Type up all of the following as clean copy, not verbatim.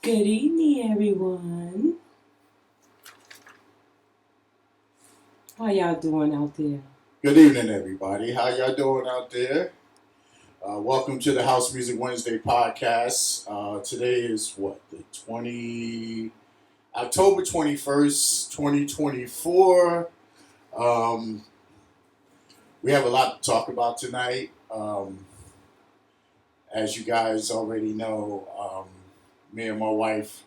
Good evening, everyone. How y'all doing out there? Good evening, everybody. How y'all doing out there? Welcome to the House Music Wednesday podcast. Today is what the 20 October 21st, 2024. Um, we have a lot to talk about tonight. As you guys already know, me and my wife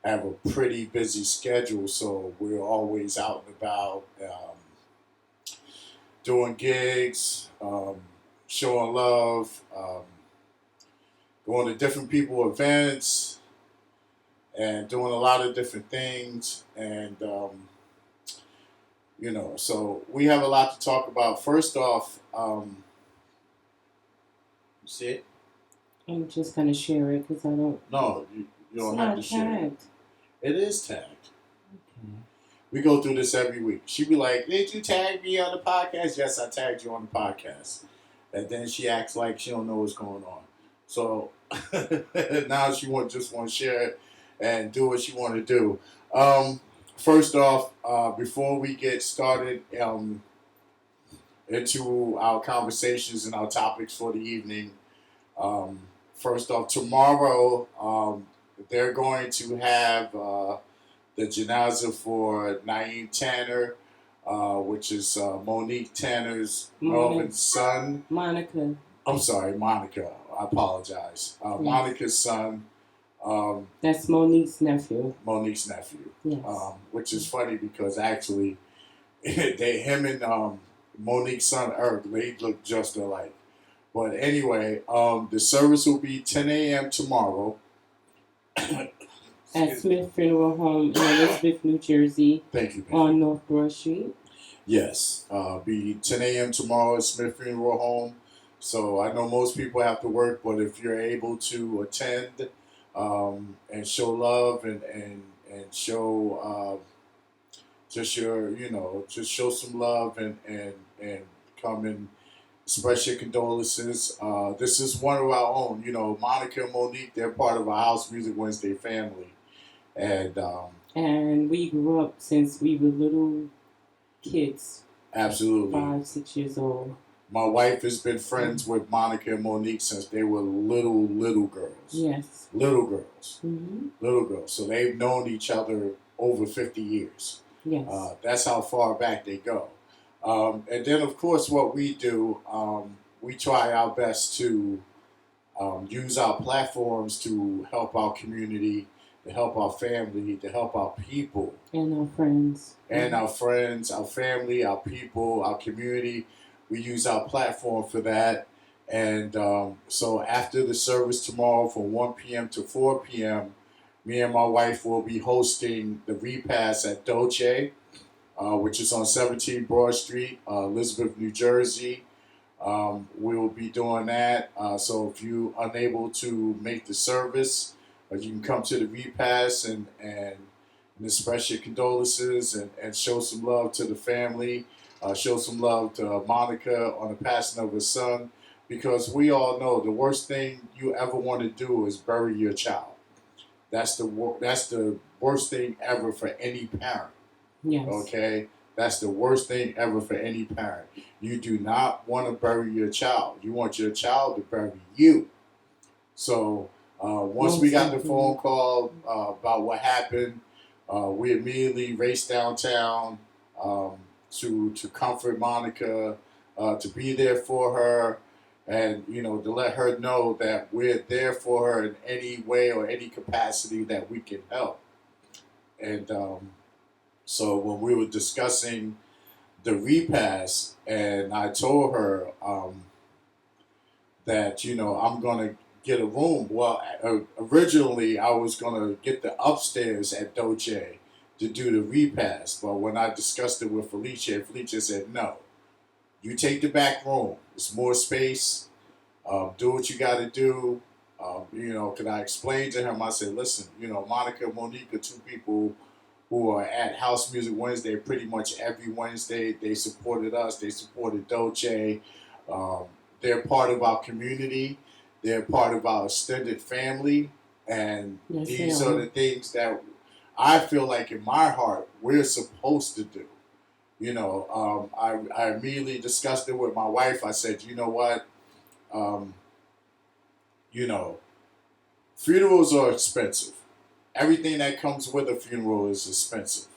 have a pretty busy schedule, so we're always out and about. Doing gigs, showing love, going to different people events, and doing a lot of different things. And, so we have a lot to talk about. First off, you see it? I'm just gonna share it because I don't. No, you don't have to share it. Tagged. It is tagged. Okay. We go through this every week. She'd be like, "Did you tag me on the podcast?" Yes, I tagged you on the podcast. And then she acts like she don't know what's going on. So now she just want to share it and do what she want to do. First off, before we get started into our conversations and our topics for the evening, first off, tomorrow they're going to have the janaza for Naeem Tanner, which is Monique Tanner's relevant son. Monica. I'm sorry, Monica. I apologize. Yes. Monica's son. That's Monique's nephew. Monique's nephew. Yes. Which is funny because actually, him and Monique's son Eric, they look just alike. But anyway, the service will be 10 a.m. tomorrow. At Smith Funeral Home in Elizabeth, New Jersey. Thank you. On North Broad Street. Yes, be 10 a.m. tomorrow at Smith Funeral Home. So I know most people have to work, but if you're able to attend and show love and show just just show some love and come and express your condolences. This is one of our own. Monica and Monique, they're part of our House Music Wednesday family. And we grew up since we were little kids. Absolutely. 5, 6 years old. My wife has been friends with Monica and Monique since they were little girls. Yes. Little girls. Mm-hmm. Little girls. So they've known each other over 50 years. Yes. That's how far back they go. And then, of course, what we do, we try our best to use our platforms to help our community, to help our family, to help our people. And our friends. And our friends, our family, our people, our community. We use our platform for that. And so after the service tomorrow from 1 p.m. to 4 p.m., me and my wife will be hosting the repast at Dolce, which is on 17 Broad Street, Elizabeth, New Jersey. We will be doing that. So if you're unable to make the service, you can come to the repast and express your condolences and show some love to the family. Show some love to Monica on the passing of her son, because we all know the worst thing you ever want to do is bury your child. That's the worst thing ever for any parent. Yes. Okay? That's the worst thing ever for any parent. You do not want to bury your child. You want your child to bury you. So once we got the phone call about what happened, we immediately raced downtown to comfort Monica, to be there for her, and to let her know that we're there for her in any way or any capacity that we can help. And so when we were discussing the repast, and I told her that I'm gonna get a room. Well, originally I was gonna get the upstairs at Dolce to do the repast, but when I discussed it with Felicia said, "No, you take the back room. It's more space. Do what you got to do." Because I explained to him, I said, "Listen, Monica and Monique are two people who are at House Music Wednesday pretty much every Wednesday. They supported us. They supported Dolce. They're part of our community. They're part of our extended family. And Yes, they these are are. the things that I feel like in my heart we're supposed to do. I immediately discussed it with my wife. I said, you know what, um, you know, funerals are expensive. Everything that comes with a funeral is expensive,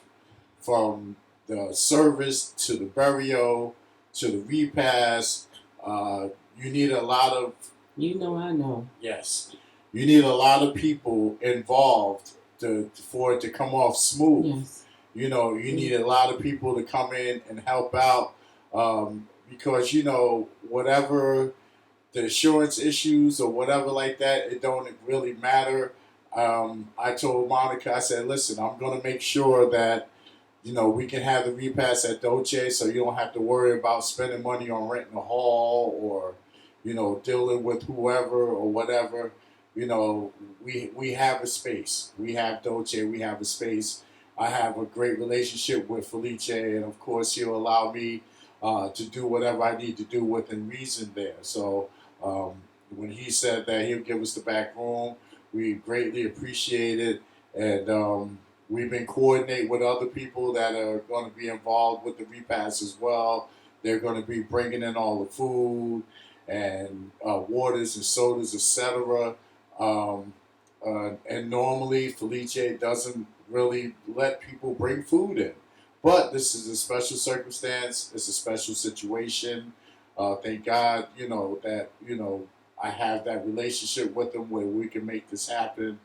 from the service to the burial to the repast. Uh, you need a lot of You know, I know. Yes, you need a lot of people involved for it to come off smooth. Yes. You Mm. need a lot of people to come in and help out, because whatever the insurance issues or whatever like that, it don't really matter. I told Monica, I said, listen, I'm going to make sure that we can have the repass at Dolce, so you don't have to worry about spending money on renting a hall or, dealing with whoever or whatever. We have a space. We have Dolce. We have a space. I have a great relationship with Felice, and of course, he'll allow me to do whatever I need to do within reason there. So um, when he said that he'll give us the back room, we greatly appreciate it, and we've been coordinating with other people that are going to be involved with the repast as well. They're going to be bringing in all the food and waters and sodas, etc. And normally Felice doesn't really let people bring food in, but this is a special circumstance. It's a special situation. Thank God, that I have that relationship with them where we can make this happen.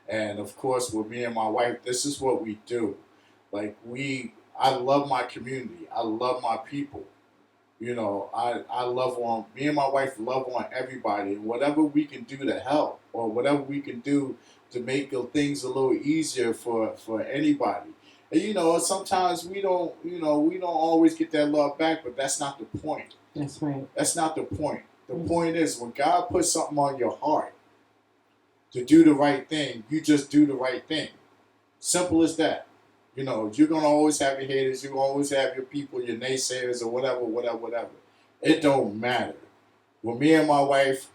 And of course, with me and my wife, this is what we do. I love my community. I love my people. I love on me and my wife love on everybody, and whatever we can do to help, or whatever we can do to make things a little easier for anybody. And sometimes we don't always get that love back, but that's not the point. That's right. That's not the point. The Mm. point is when God puts something on your heart to do the right thing, you just do the right thing. Simple as that. You're gonna always have your haters. You're gonna always have your people, your naysayers, or whatever, whatever, whatever. It don't matter. With me and my wife,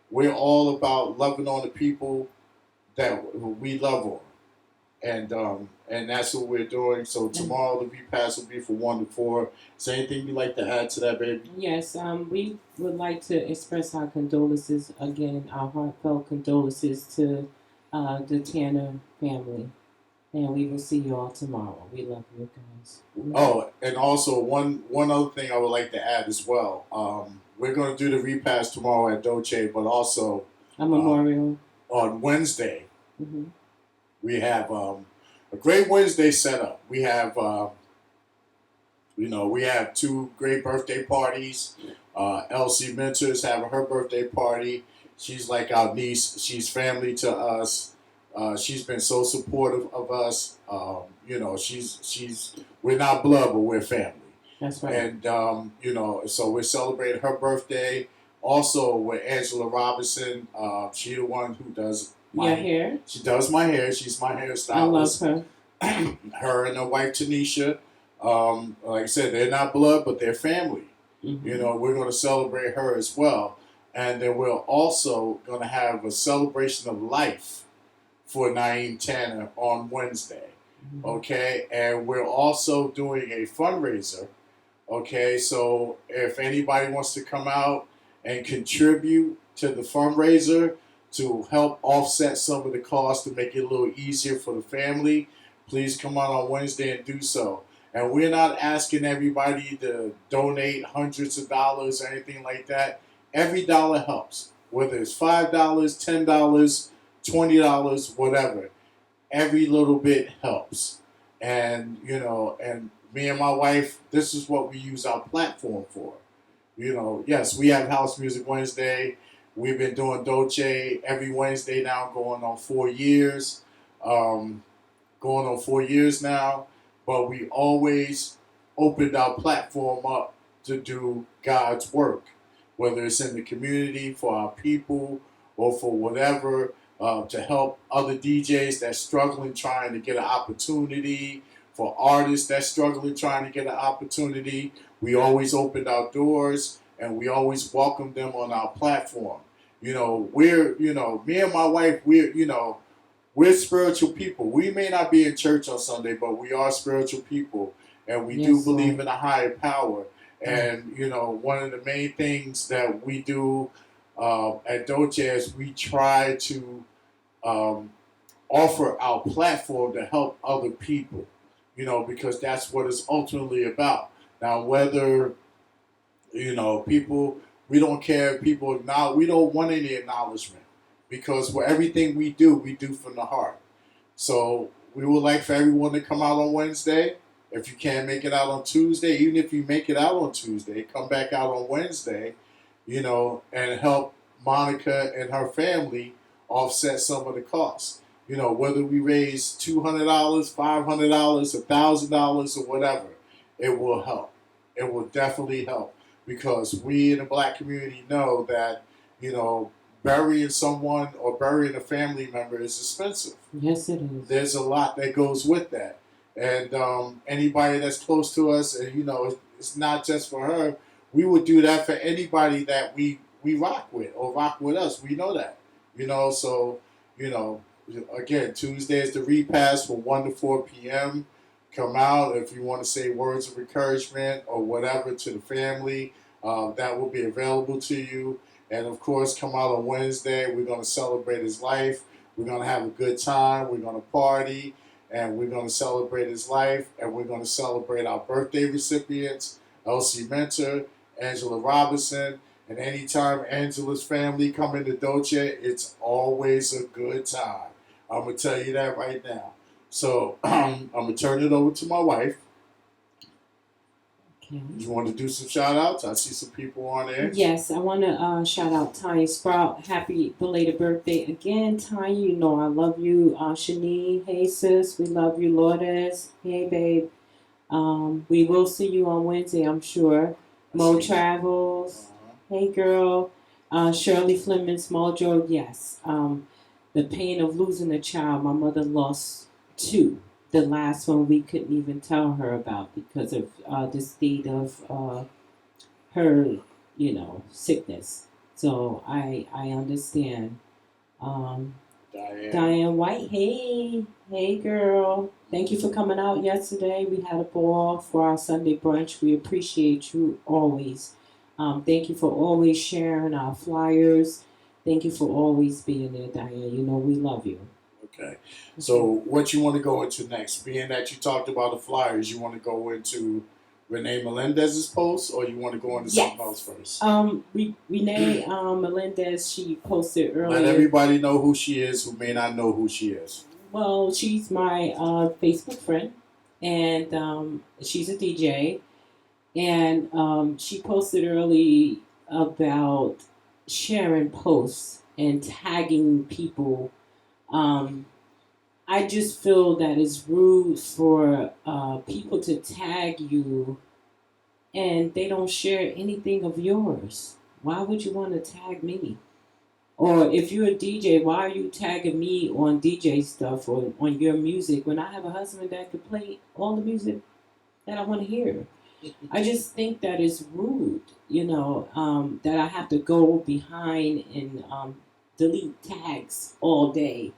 we're all about loving on the people that we love on, and that's what we're doing. So And tomorrow the repass will be from 1 to 4. Is there anything you'd like to add to that, baby? yes, we would like to express our condolences again, our heartfelt condolences to the Tanner family. And we will see you all tomorrow. We love you guys. Mhm. Oh, and also one other thing I would like to add as well. We're going to do the repass tomorrow at Dolce, but also A uh, memorial. on Wednesday Hmm. we have a great Wednesday setup. We have two great birthday parties. Elsie Mentors having her birthday party. She's like our niece. She's family to us. She's been so supportive of us. She's we're not blood, but we're family. That's right. And so we're celebrating her birthday. Also with Angela Robinson, she the one who does Your my hair. she does my hair. She's my I love hairstylist. her. Her and her wife Tanisha. Like I said, they're not blood, but they're family. Hmm. We're going to celebrate her as well, and then we're also going to have a celebration of life for Naeem Tanner on Wednesday. Hmm. Okay, and we're also doing a fundraiser. Okay, so if anybody wants to come out and contribute to the fundraiser to help offset some of the costs to make it a little easier for the family, please come out on Wednesday and do so. And we're not asking everybody to donate hundreds of dollars or anything like that. Every dollar helps, whether it's $5, $10, $20, whatever. Every little bit helps. And me and my wife, this is what we use our platform for. Yes, we have House Music Wednesday. We've been doing Dolce every Wednesday now, going on 4 years. Um, Going on 4 years now. But we always opened our platform up to do God's work, whether it's in the community for our people or for whatever, to help other DJs that's struggling trying to get an opportunity, for artists that's struggling trying to get an opportunity. We always opened our doors and we always welcomed them on our platform. Me and my wife, we're spiritual people. We may not be in church on Sunday, but we are spiritual people, and we do Yes, believe Lord. in a higher power. Right. And one of the main things that we do at Dolce is we try to um, offer our platform to help other people. Because that's what it's ultimately about. Now, whether people, we don't care if people acknowledge. We don't want any acknowledgement because for everything we do from the heart. So we would like for everyone to come out on Wednesday. If you can't make it out on Tuesday, even if you make it out on Tuesday, come back out on Wednesday, and help Monica and her family offset some of the costs. Whether we raise $200, $500, $1,000, or whatever, it will help. It will definitely help because we in the black community know that you know burying someone or burying a family member is expensive. Yes, it is. There's a lot that goes with that, and anybody that's close to us, and it's not just for her. We would do that for anybody that we rock with or rock with us. We know that, So, you know, again, Tuesday is the repass from 1 to 4 p.m. Come out if you want to say words of encouragement or whatever to the family. That will be available to you. And of course, come out on Wednesday. We're going to celebrate his life. We're going to have a good time. We're going to party. And we're going to celebrate his life. And we're going to celebrate our birthday recipients, Elsie Mentor, Angela Robinson. And anytime Angela's family come into Dolce, it's always a good time. I'm going to tell you that right now. So I'm going to turn it over to my wife. Okay. You want to do some shout outs? I see some people on there. Yes, I want to shout out Tanya Sprout. Happy belated birthday again, Tanya. You know I love you. Shanice, hey sis, we love you. Lourdes, hey babe. We will see you on Wednesday, I'm sure. Mo Travels, hey girl. Shirley Flemings, Mojo, yes. The pain of losing a child. My mother lost two. The last one we couldn't even tell her about because of the state of her, sickness. So I understand. Um, Diane White, hey girl. Thank you for coming out yesterday. We had a ball for our Sunday brunch. We appreciate you always. Thank you for always sharing our flyers. Thank you for always being there, Diane. You know we love you. Okay. So what you want to go into next? Being that you talked about the flyers, you want to go into Renee Melendez's post, or you want to go into something else first? Renee Melendez, she posted earlier. Let everybody know who she is who may not know who she is. Well, she's my Facebook friend, and she's a DJ, and she posted early about sharing posts and tagging people. Um, I just feel that it's rude for people to tag you and they don't share anything of yours. Why would you want to tag me? Or if you're a DJ, why are you tagging me on DJ stuff or on your music when I have a husband that could play all the music that I want to hear? I just think that is rude, that I have to go behind and delete tags all day.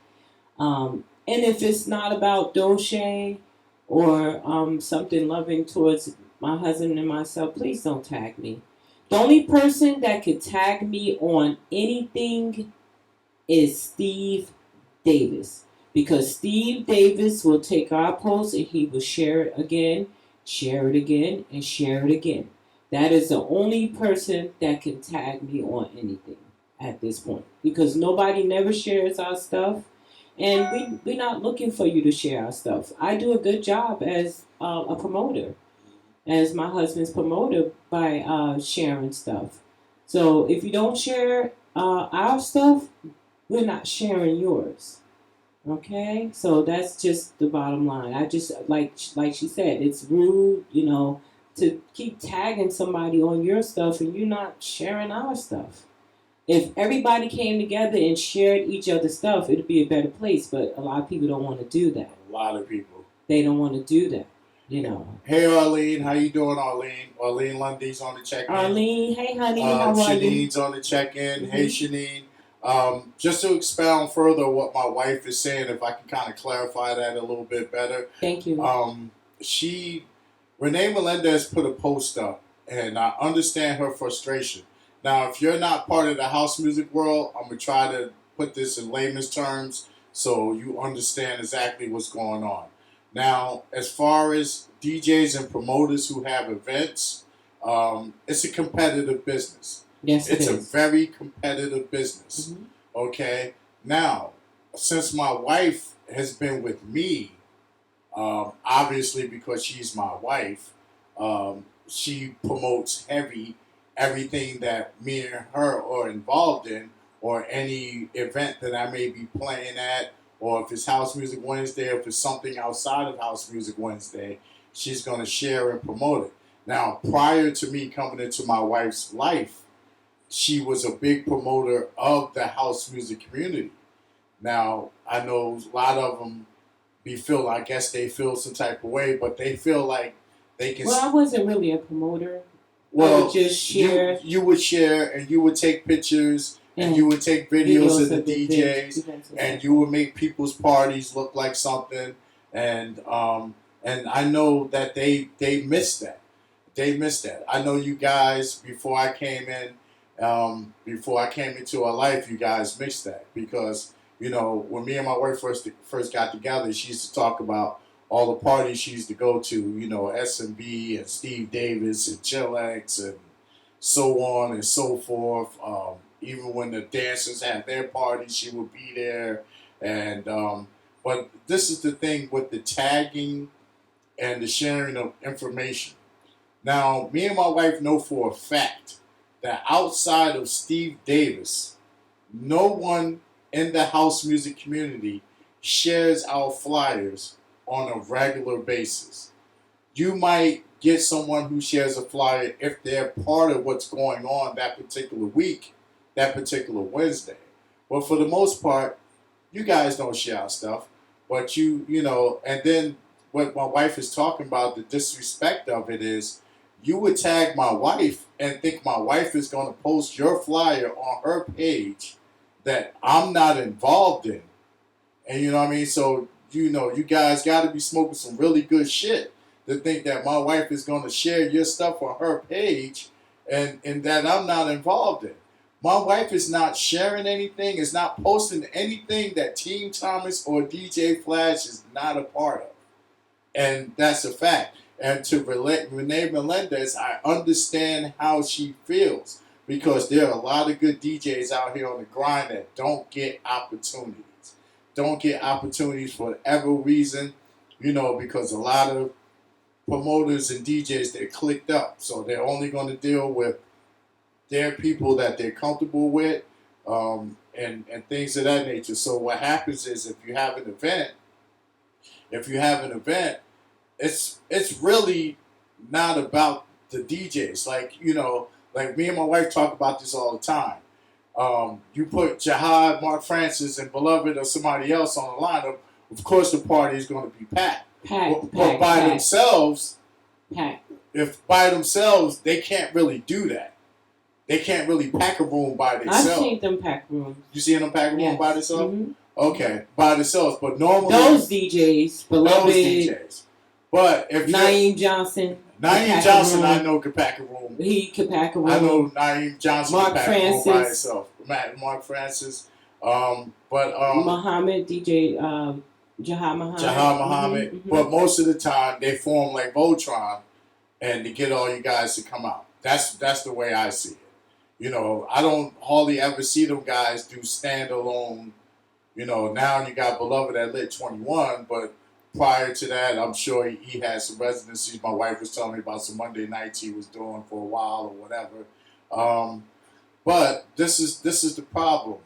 And if it's not about Dolce or something loving towards my husband and myself, please don't tag me. The only person that could tag me on anything is Steve Davis. Because Steve Davis will take our post and he will share it again, and share it again. That is the only person that can tag me on anything at this point. Because nobody never shares our stuff. And we're not looking for you to share our stuff. I do a good job as a promoter, as my husband's promoter by sharing stuff. So if you don't share our stuff, we're not sharing yours. Okay, so that's just the bottom line. I just like she said, it's rude, to keep tagging somebody on your stuff and you're not sharing our stuff. If everybody came together and shared each other's stuff, it'd be a better place. But a lot of people don't want to do that. A lot of people. They don't want to do that. Hey Arlene, how you doing, Arlene? Arlene Lundy's on the check-in. Arlene, hey honey, how are you? Shanine's on the check-in. Mm-hmm. Hey Shanine. Just to expound further what my wife is saying, if I can kind of clarify that a little bit better, Thank you. she Renee Melendez put a post up, and I understand her frustration. Now, if you're not part of the house music world, I'm gonna try to put this in layman's terms so you understand exactly what's going on. Now, as far as DJs and promoters who have events, it's a competitive business. Yes, it It's a is. very competitive business. Mhm. Okay. Now, since my wife has been with me, obviously because she's my wife, she promotes heavy everything that me and her are involved in, or any event that I may be playing at, or if it's House Music Wednesday, or if it's something outside of House Music Wednesday, she's going to share and promote it. Now, prior to me coming into my wife's life, she was a big promoter of the house music community. Now, I know a lot of them I guess they feel some type of way, but they feel like they can. Well, I wasn't really a promoter. I would Well, just share you would share, and you would take pictures, and you and would take videos of the events, DJs, events and and stuff. you would make people's parties look like something. And I know that they miss that. They miss that. I know you guys before I came into our life, you guys missed that because when me and my wife first got together, she used to talk about all the parties she used to go to, S&B and Steve Davis and Chillax and so on and so forth. Even when the dancers had their parties, she would be there. And but this is the thing with the tagging and the sharing of information. Now, me and my wife know for a fact that outside of Steve Davis, no one in the house music community shares our flyers on a regular basis. You might get someone who shares a flyer if they're part of what's going on that particular week, that particular Wednesday. But for the most part, you guys don't share our stuff. But and then what my wife is talking about, the disrespect of it is you would tag my wife and think my wife is going to post your flyer on her page that I'm not involved in. And you know what I mean? So, you guys got to be smoking some really good shit to think that my wife is going to share your stuff on her page and that I'm not involved in. My wife is not sharing anything, is not posting anything that Team Thomas or DJ Flash is not a part of. And that's a fact. And to Renee Melendez, I understand how she feels because there are a lot of good DJs out here on the grind that don't get opportunities. Don't get opportunities for whatever reason, because a lot of promoters and DJs, they're clicked up. So they're only going to deal with their people that they're comfortable with and things of that nature. So what happens is if you have an event, it's really not about the DJs. Like me and my wife talk about this all the time. You put Jihad, Mark Francis, and Beloved or somebody else on the lineup, of course the party is going to be packed. But by themselves, if by themselves, they can't really do that. They can't really pack a room by themselves. I've seen them pack rooms. You seen them pack a room by themselves? Mm-hmm. Okay, by themselves. But normally those DJs, Beloved, but if Naeem Johnson, I know could pack a room. He could pack a room. I know Naeem Johnson Mark could pack Francis. a room by himself. Mark Francis. Muhammad, DJ Jahad Muhammad. Mm-hmm. But most of the time they form like Voltron and to get all you guys to come out. That's the way I see it. I don't hardly ever see them guys do standalone. Now you got Beloved at Lit 21, but prior to that, I'm sure he had some residencies. My wife was telling me about some Monday nights he was doing for a while or whatever. But this is the problem.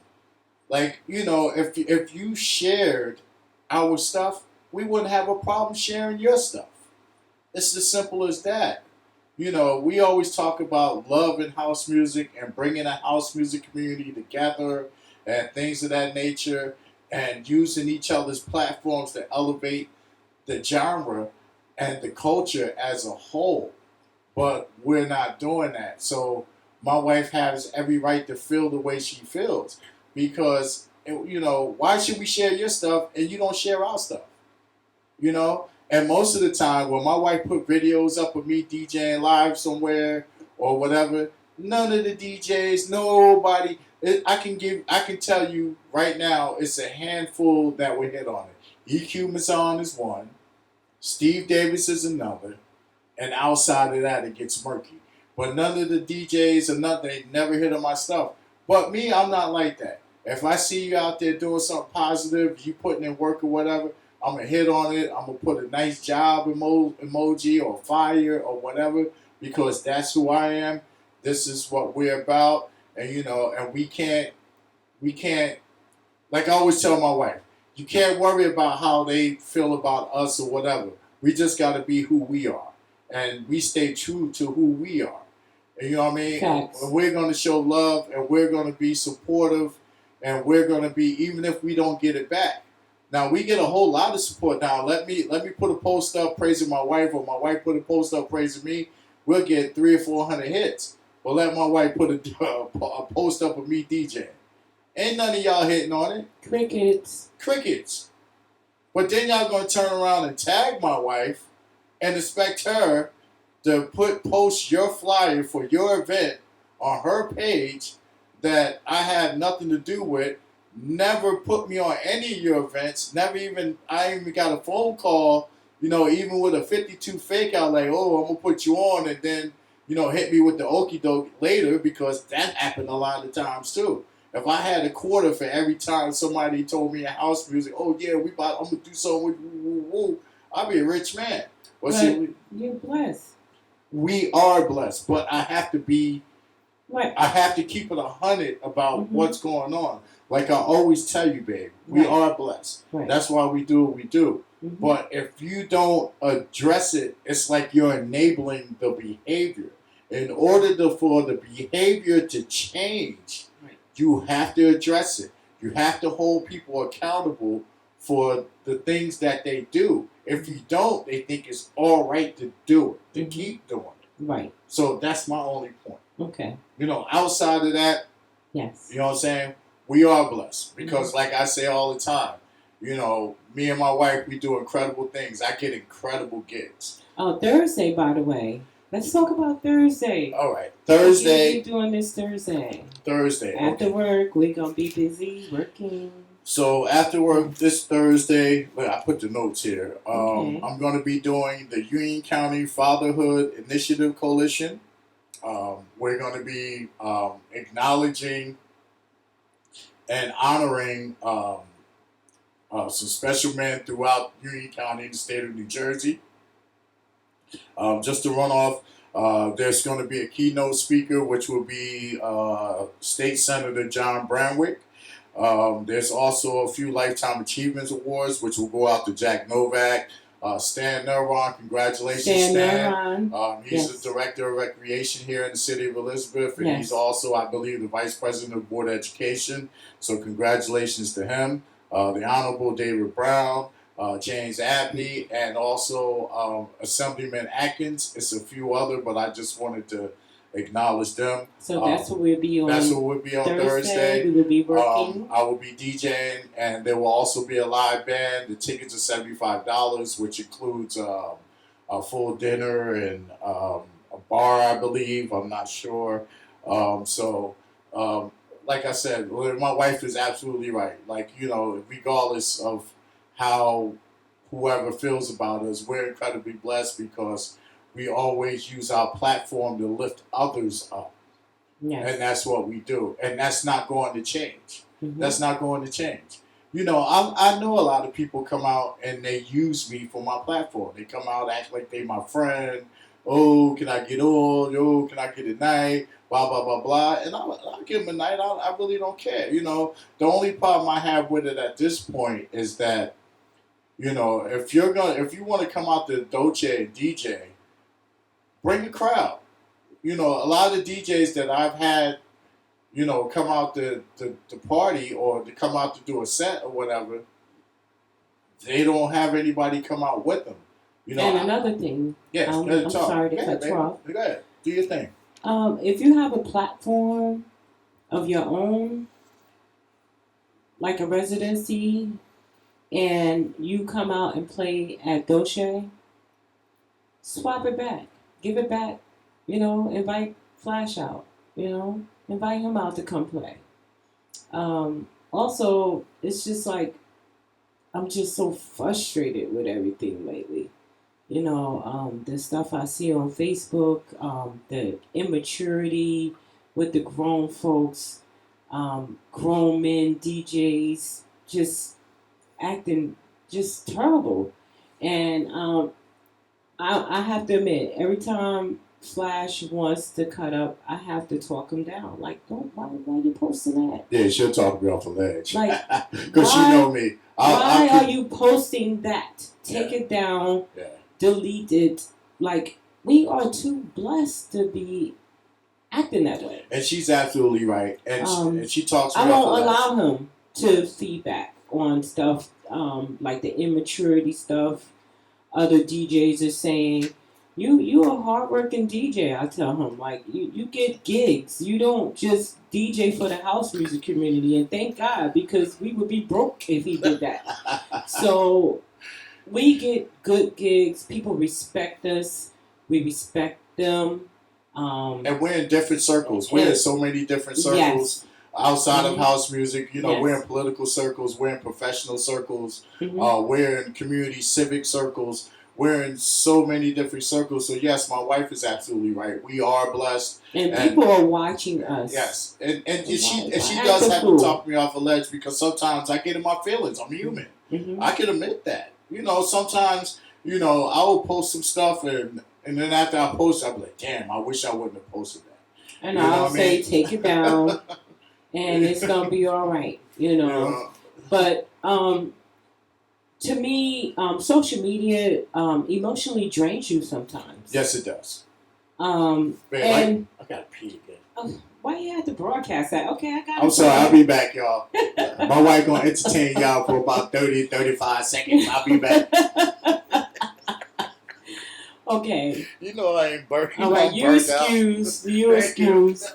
Like, if you shared our stuff, we wouldn't have a problem sharing your stuff. It's as simple as that. We always talk about love in house music and bringing a house music community together and things of that nature and using each other's platforms to elevate the genre and the culture as a whole. But we're not doing that. So my wife has every right to feel the way she feels. because why should we share your stuff and you don't share our stuff? You know, and most of the time when my wife put videos up of me DJing live somewhere or whatever, none of the DJs, nobody. I can tell you right now, it's a handful that would hit on it. EQ Mazan is one, Steve Davis is another, and outside of that, it gets murky. But none of the DJs or nothing, they never hit on my stuff. But me, I'm not like that. If I see you out there doing something positive, you putting in work or whatever, I'm gonna hit on it. I'm gonna put a nice job emoji or fire or whatever because that's who I am. This is what we're about, and and we can't. Like I always tell my wife, you can't worry about how they feel about us or whatever. We just got to be who we are, and we stay true to who we are. And you know what I mean? Facts. And we're going to show love, and we're going to be supportive, and we're going to be even if we don't get it back. Now we get a whole lot of support. Now let me put a post up praising my wife, or my wife put a post up praising me. We'll get 300 or 400 hits. But let my wife put a post up of me DJing. Ain't none of y'all hitting on it. Crickets. But then y'all gonna turn around and tag my wife and expect her to post your flyer for your event on her page that I had nothing to do with. Never put me on any of your events. I even got a phone call, even with a 52 fake out like, oh, I'm gonna put you on, and then, hit me with the okie doke later, because that happened a lot of times too. If I had a quarter for every time somebody told me in house music, oh yeah, I'm gonna do something with woo, I'd be a rich man. But see, you're blessed. We are blessed, but I have to be. Right. I have to keep it 100 about what's going on. Like I always tell you, babe, we are blessed. Right. That's why we do what we do. But if you don't address it, it's like you're enabling the behavior. In order for the behavior to change, you have to address it. You have to hold people accountable for the things that they do. If you don't, they think it's all right to do it, to keep doing it. Right. So that's my only point. Okay. Outside of that, yes. You know what I'm saying? We are blessed because, like I say all the time, me and my wife, we do incredible things. I get incredible gigs. Oh, Thursday, by the way. Let's talk about Thursday. All right. Thursday. What are you doing this Thursday? After work, we're going to be busy working. So after work this Thursday, I put the notes here. I'm going to be doing the Union County Fatherhood Initiative Coalition. We're going to be acknowledging and honoring some special men throughout Union County, the state of New Jersey. Just to run off, there's going to be a keynote speaker, which will be State Senator John Branwick. There's also a few Lifetime Achievements Awards, which will go out to Jack Novak. Stan Neuron, congratulations, Stan. He's the Director of Recreation here in the city of Elizabeth, and he's also, I believe, the Vice President of Board of Education. So congratulations to him. The Honorable David Brown, James Abney, and also Assemblyman Atkins. It's a few other, but I just wanted to acknowledge them. So that's what we'll be on. That's what we'll be on Thursday. We will be working. I will be DJing, and there will also be a live band. The tickets are $75, which includes a full dinner and a bar, I believe. I'm not sure. Like I said, my wife is absolutely right. Like, regardless of how whoever feels about us, we're incredibly blessed because we always use our platform to lift others up. Yes. And that's what we do. And that's not going to change. That's not going to change. I know a lot of people come out and they use me for my platform. They come out, act like they my friend. Oh, can I get on? Oh, can I get a night? Blah, blah, blah, blah. And I'll give them a night. I really don't care. The only problem I have with it at this point is that, if you want to come out to Dolce and DJ, bring a crowd. A lot of DJs that I've had, come out to party or to come out to do a set or whatever, they don't have anybody come out with them. And another thing, I'm sorry to cut you off. Go ahead. Do your thing. If you have a platform of your own, like a residency and you come out and play at Dolce, swap it back, give it back. Invite Flash out. Invite him out to come play. Also, it's just like I'm just so frustrated with everything lately. The stuff I see on Facebook, the immaturity with the grown folks, grown men, DJs, just acting just terrible. And I have to admit, every time Flash wants to cut up, I have to talk him down. Like, don't why are you posting that? Yeah, she'll talk me off the ledge. Like, because she know me. Why are you posting that? Take it down. Yeah. Delete it. Like, we are too blessed to be acting that way. And she's absolutely right. And she talks. I won't allow him to feedback on stuff like the immaturity stuff. Other DJs are saying, you a hardworking DJ. I tell him, like, you get gigs. You don't just DJ for the house music community. And thank God, because we would be broke if he did that. So we get good gigs. People respect us. We respect them. And we're in different circles. We're in so many different circles. Yes. Outside of house music, Yes. we're in political circles, we're in professional circles, Mm-hmm. we're in community civic circles, we're in so many different circles. So yes, my wife is absolutely right. We are blessed, and people are watching us. Yes, and she Why does act a have fool? to talk me off a ledge because sometimes I get in my feelings. I'm human. Mm-hmm. I can admit that. Sometimes I will post some stuff and then after I post, I'll be like, damn, I wish I wouldn't have posted that. And I'll say, take it down. And it's gonna be all right, But to me, social media emotionally drains you sometimes. Yes, it does. And I gotta pee again. Why you have to broadcast that? Okay, I got. I'm sorry. I'll be back, y'all. My wife gonna entertain y'all for about 30, 35 seconds. I'll be back. Okay. I ain't burnt. All right, you excuse. You excuse.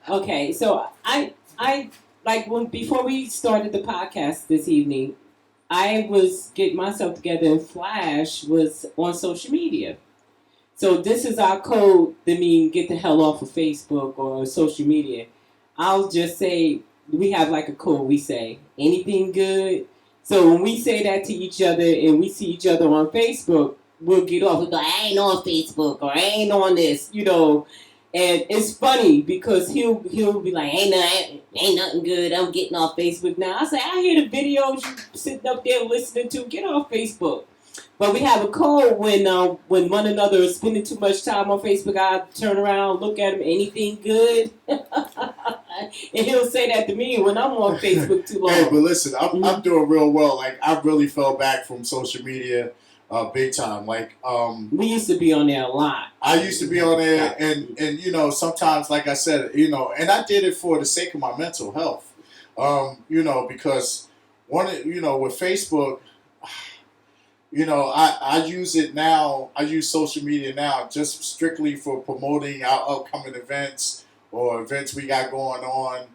Okay, so I like before we started the podcast this evening, I was getting myself together and Flash was on social media. So this is our code that mean get the hell off of Facebook or social media. I'll just say we have like a code. We say anything good. So when we say that to each other and we see each other on Facebook, we'll get off. We'll go, I ain't on Facebook or I ain't on this, And it's funny because he'll be like, ain't nothing good. I'm getting off Facebook now. I say, I hear the videos you sitting up there listening to. Get off Facebook. But we have a code when one another is spending too much time on Facebook. I turn around, look at him. Anything good? And he'll say that to me when I'm on Facebook too long. Hey, but listen, I'm doing real well. Like I really fell back from social media. Big time. Like we used to be on there a lot. I used to be on there and sometimes like I said, and I did it for the sake of my mental health. Because with Facebook, I use it now. I use social media now just strictly for promoting our upcoming events or events we got going on.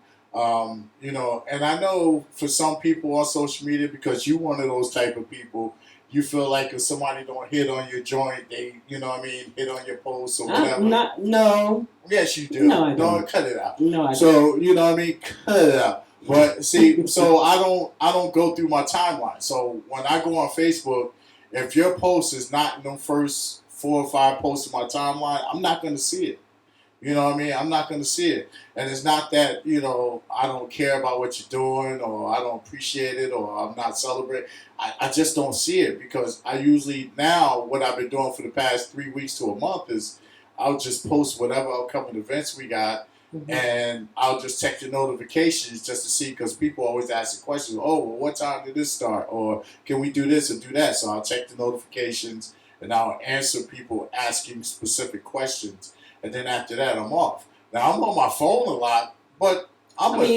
And I know for some people on social media, because you're one of those type of people, you feel like if somebody don't hit on your joint, they, hit on your post or whatever. No. Yes, you do. No, I don't. Cut it out. No, I don't. Cut it out. But see, so I don't go through my timeline. So when I go on Facebook, if your post is not in the first 4 or 5 posts of my timeline, I'm not going to see it. I'm not going to see it. And it's not that, I don't care about what you're doing or I don't appreciate it or I'm not celebrating. I just don't see it because I usually now what I've been doing for the past 3 weeks to a month is I'll just post whatever upcoming events we got. Mm-hmm. And I'll just check the notifications just to see because people always ask the questions, oh, well, what time did this start? Or can we do this or do that? So I'll check the notifications and I'll answer people asking specific questions. And then after that, I'm off. Now, I'm on my phone a lot, but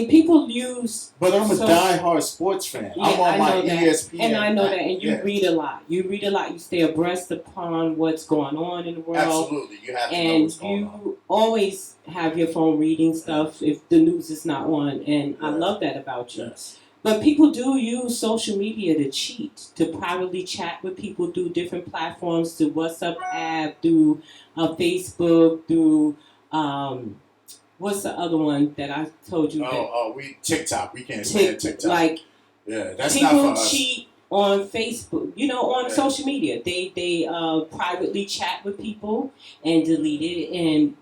people use... But I'm a diehard sports fan. Yeah, I'm on my ESPN. And I know that. And you read a lot. You stay abreast upon what's going on in the world. Absolutely. You have to know what's going on. And you always have your phone reading stuff if the news is not on. And I love that about you. Yes. But people do use social media to cheat, to privately chat with people through different platforms, through WhatsApp app, through Facebook, through what's the other one that I told you that we TikTok. We can't stand TikTok. like Yeah, that's not people for us. cheat on Facebook, on Yeah. social media. They privately chat with people and delete it, and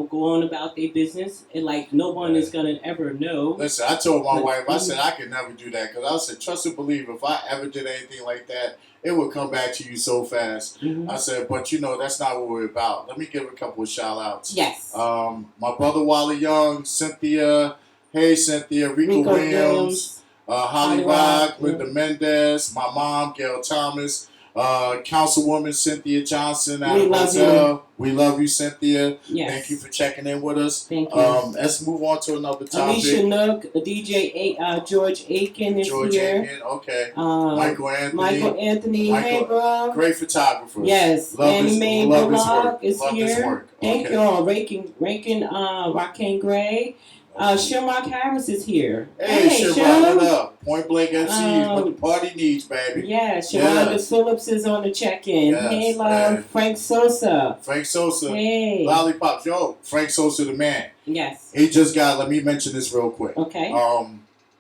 go on about their business, and like no one is gonna ever know. Listen, I told my wife, I said I could never do that because I said, trust and believe. If I ever did anything like that, it would come back to you so fast. I said, but that's not what we're about. Let me give a couple of shout outs. Yes. My brother Wally Young, Cynthia, hey Cynthia, Rico Williams. Holly Rock, Linda Mendez, my mom, Gail Thomas, Councilwoman Cynthia Johnson out of Brazil. We love you, Cynthia. Yes. Thank you for checking in with us. Thank you. Let's move on to another topic. Alicia Nook, DJ George Aiken is George here. Aiken, okay. Michael Anthony. Hey, bro. Great photographer. Yes. Annie Mae Bullock is love here. His work. Thank you all. Rankin Raquel Gray. Shermark Harris is here. Hey Shermark, what up? Point Blank MC, what the party needs, baby. Yeah, Shiwanda Phillips is on the check-in. Yes, hey, love. man. Frank Sosa. Hey. Lollipops. Yo, Frank Sosa the man. Yes. He just got, let me mention this real quick. Okay.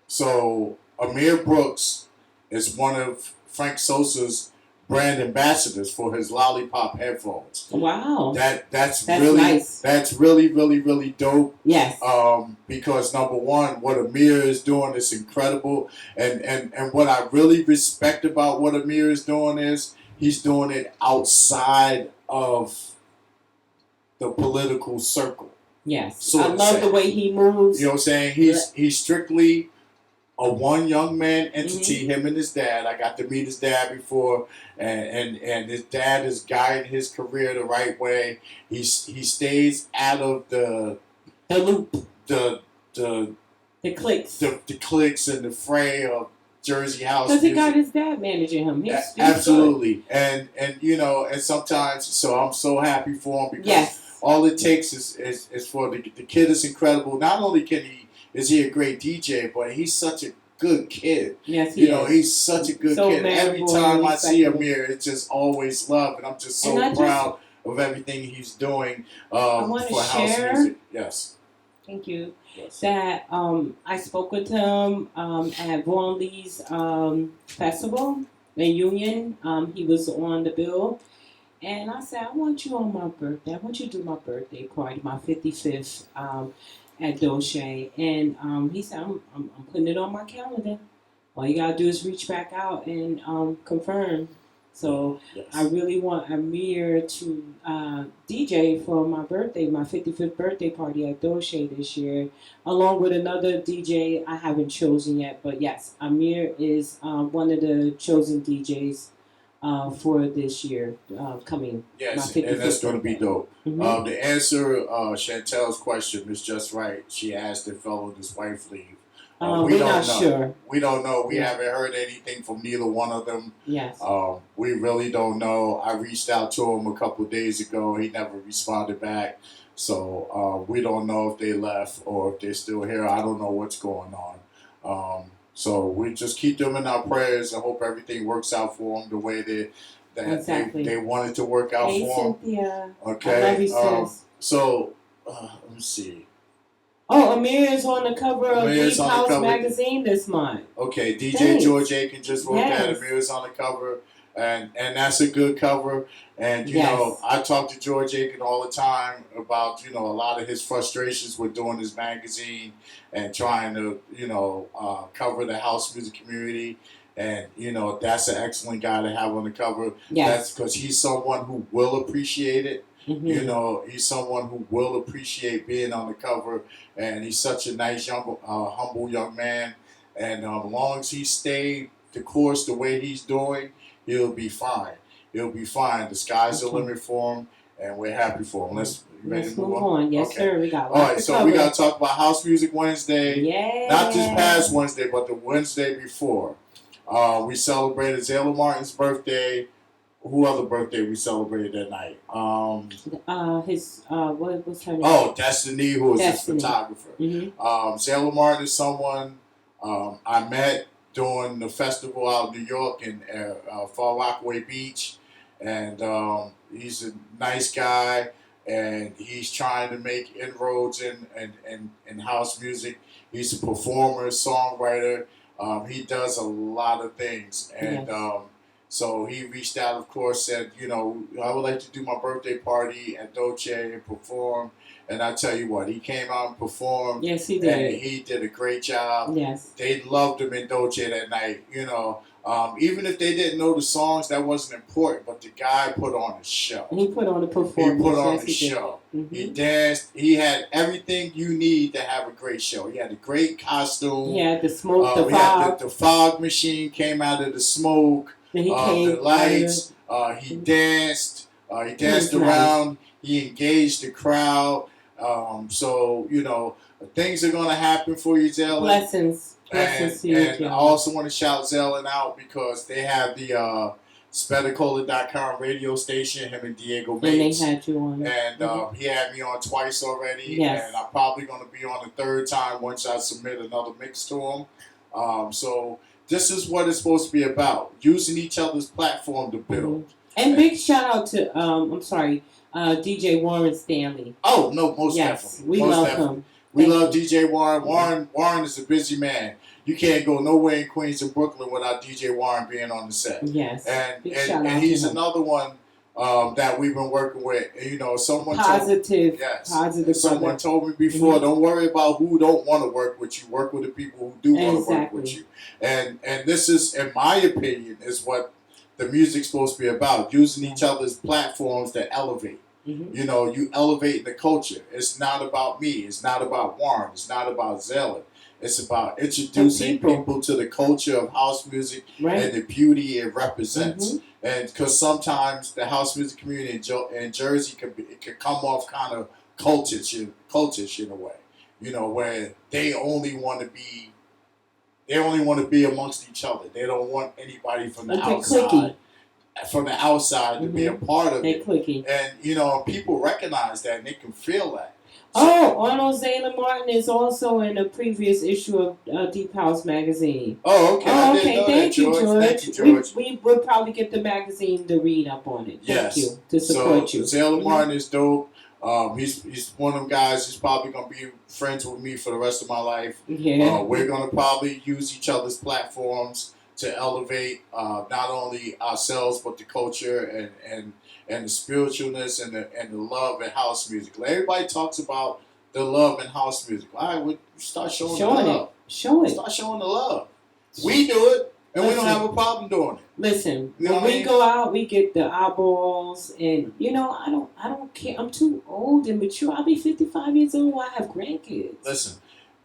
So Amir Brooks is one of Frank Sosa's brand ambassadors for his Lollipop headphones. Wow. That's really nice. That's really, really, really dope. Yes. Because number one, what Amir is doing is incredible. And what I really respect about what Amir is doing is he's doing it outside of the political circle. Yes. I love the way he moves. You know what I'm saying? He's strictly a one young man entity, him and his dad. I got to meet his dad before, and his dad is guiding his career the right way. He stays out of the loop, the clicks, the clicks and the fray of Jersey house. Because he got his dad managing him. He's absolutely, and and sometimes, so I'm so happy for him because all it takes is for the kid is incredible. Not only is he a great DJ, but he's such a good kid. Yes, he is. He's such a good kid. Every time I see Amir, it's just always love, and I'm just so proud of everything he's doing for house music. Yes. Thank you. Yes. That I spoke with him at Vaughan Lee's festival in Union. He was on the bill. And I said, I want you on my birthday. I want you to do my birthday party, my 55th. At Dolce, and he said, I'm putting it on my calendar. All you gotta do is reach back out and confirm. So I really want Amir to DJ for my birthday, my 55th birthday party at Dolce this year, along with another DJ I haven't chosen yet. But yes, Amir is one of the chosen DJs for this year coming. Yes, and that's going to be dope. The answer Chantel's question is just right. She asked if Fellow and his wife leave. We're not sure. We don't know. We haven't heard anything from neither one of them. Yes. We really don't know. I reached out to him a couple of days ago. He never responded back. So we don't know if they left or if they're still here. I don't know what's going on. So we just keep them in our prayers and hope everything works out for them the way they want it to work out for them. Cynthia. Okay. I love you, sis. So let me see. Oh, Amir is on the cover of Deep House magazine this month. Okay, DJ George Aiken just wrote that. Amir is on the cover, and that's a good cover. And you know, I talk to George Aiken all the time about a lot of his frustrations with doing his magazine and trying to cover the house music community. And that's an excellent guy to have on the cover. Yes. That's because he's someone who will appreciate it. He's someone who will appreciate being on the cover, and he's such a nice, young, humble young man. And as long as he stayed the course the way he's doing, he'll be fine. He'll be fine. The sky's the limit for him, and we're happy for him. Let's move on. Yes, sir. We got all right. So we got to talk about House Music Wednesday. Yeah. Not this past Wednesday, but the Wednesday before. We celebrated Zayla Martin's birthday. Who other birthday we celebrated that night? What was her name? Oh, Destiny, who is his photographer. Zayla Martin is someone I met doing the festival out in New York in Far Rockaway Beach, and he's a nice guy, and he's trying to make inroads in house music. He's a performer, songwriter. He does a lot of things, and Yes. so he reached out, of course, said, I would like to do my birthday party at Dolce and perform. And I tell you what, he came out and performed, Yes, he and did. he did a great job. Yes. They loved him in Dolce that night. Even if they didn't know the songs, that wasn't important. But the guy put on a show. He put on a He performance. put on Yes, a he show. did. He danced. He had everything you need to have a great show. He had a great costume. He had the smoke, the We had fog. the fog machine came out of the smoke. Then he came The lights. He danced. He danced was around. He engaged the crowd. Things are going to happen for you, Zellen. Blessings. Blessings to you, And I John. also want to shout Zellen out because they have the Spetacola.com radio station, him and Diego And they Mates. had you on. And he had me on twice already. Yes. And I'm probably going to be on the third time once I submit another mix to him. So this is what it's supposed to be about, using each other's platform to build. And big shout out to, DJ Warren Stanley. Oh, no, most Yes, definitely. we Most love definitely. him. We Thank love you. DJ Warren. Warren is a busy man. You can't go nowhere in Queens and Brooklyn without DJ Warren being on the set. Yes. And Big shout out and he's to him. another one that we've been working with. Someone Positive. yes. Positive Someone brother. told me before, Mhm. don't worry about who don't want to work with you. Work with the people who do want to work Exactly. with you. And this is, in my opinion, is what the music's supposed to be about. Using each other's platforms to elevate. Mhm. You elevate the culture. It's not about me. It's not about Warren. It's not about Zellen. It's about introducing people to the culture of house music Right. and the beauty it represents. Mhm. And because sometimes the house music community in Jersey can come off kind of cultish in a way, where they only want to be amongst each other. They don't want anybody from the Okay, outside. clicky. From the outside to be a part of They it. clicky. And people recognize that and they can feel that. Arnold Zayla Martin is also in a previous issue of Deep House magazine. Oh, okay. I didn't know Thank you, George. Thank you, George. We will probably get the magazine to read up on it. Yes. Thank you to support you. Zayla Martin is dope. He's one of them guys. He's probably gonna be friends with me for the rest of my life. Yeah. We're gonna probably use each other's platforms to elevate not only ourselves but the culture and the spiritualness and the love in house music. Everybody talks about the love in house music. All right, we start showing the love. Show it. Start showing the love. We do it, and we don't have a problem doing it. Listen, You know when what I we mean? go out, we get the eyeballs, and I don't care. I'm too old and mature. I'll be 55 years old. I have grandkids. Listen.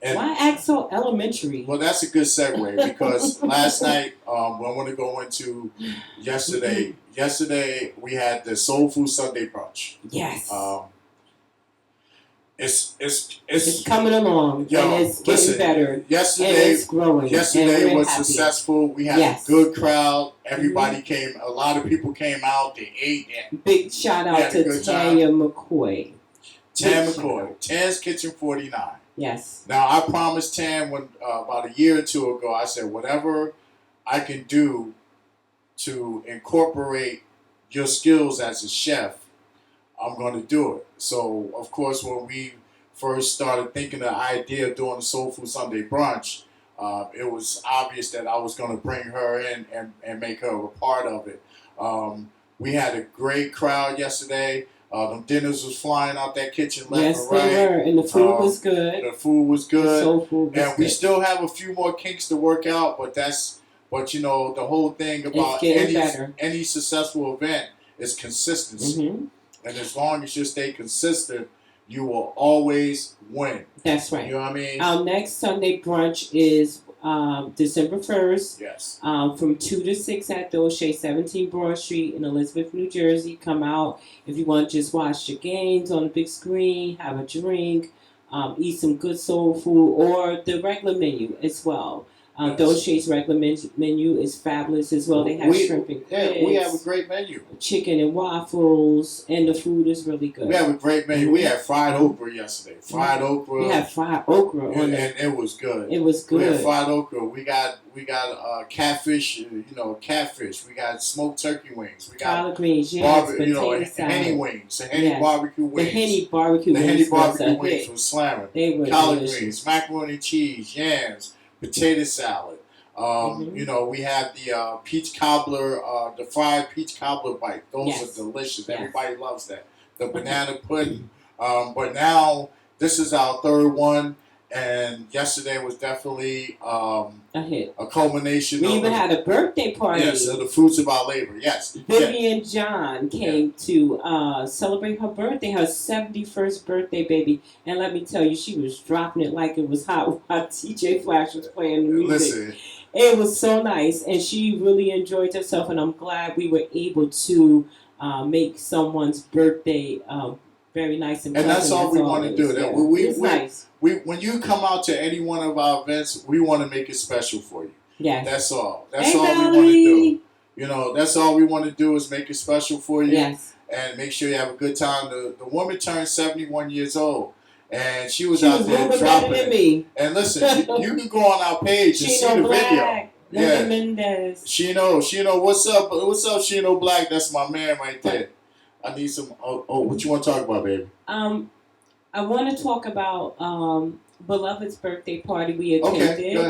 And, why act so elementary? Well, that's a good segue because last night, I want to go into yesterday. Yesterday we had the Soul Food Sunday brunch. Yes. It's coming along, yo, and it's getting better. Yesterday, and it's growing. Yesterday and was happy. successful. We had a good crowd. Everybody came. A lot of people came out. They ate. Big shout out to Tanya McCoy. Tan McCoy, Tan's Kitchen 49. Yes. Now I promised Tan when about a year or two ago. I said whatever I can do to incorporate your skills as a chef, I'm going to do it. So of course, when we first started thinking the idea of doing the Soul Food Sunday brunch, it was obvious that I was going to bring her in and make her a part of it. We had a great crowd yesterday. Them dinners was flying out that kitchen left and right. Yes, they were, and the food was good. The food was good. The soul food was and we still have a few more kinks to work out, but the whole thing about any successful event is consistency. Mm-hmm. And as long as you stay consistent, you will always win. That's right. You know what I mean? Our next Sunday brunch is December 1st. Yes. From 2 to 6 at the O'Shea, 17 Broad Street in Elizabeth, New Jersey. Come out if you want to just watch the games on the big screen, have a drink, eat some good soul food, or the regular menu as well. Yes. Dolce's regular menu is fabulous as well. They have shrimp and grits. We have a great menu. Chicken and waffles, and the food is really good. We have a great menu. We had fried okra yesterday. Fried okra. We had fried okra on it, and it was good. It was good. We had fried okra. We got catfish. Catfish. We got smoked turkey wings. We got collard greens, yes, potato salad. Henny wings. The Henny barbecue wings. The Henny barbecue wings was slamming. They were collard delicious. greens, macaroni cheese, yams, potato salad. We have the peach cobbler, the fried peach cobbler bite. Those are delicious. Yes. Everybody loves that. The banana pudding. But now this is our third one, and yesterday was definitely a hit. A culmination. We even had a birthday party. Yes, the fruits of our labor. Yes. Vivian John came to celebrate her birthday, her 71st birthday, baby. And let me tell you, she was dropping it like it was hot while TJ Flash was playing the music. Listen. It was so nice, and she really enjoyed herself, and I'm glad we were able to make someone's birthday very nice and pleasant. And that's all we want to do. It's nice. When you come out to any one of our events, we want to make it special for you. Yes. That's all. That's all we want to do. That's all we want to do is make it special for you. Yes. And make sure you have a good time. The woman turned 71 years old. And she was out there dropping it. Me. And listen, you can go on our page and see the video. Yeah. Mendez. Shino, what's up? What's up, Shino Black? That's my man right there. I need some. What you want to talk about, baby? I want to talk about Beloved's birthday party we attended. Okay, go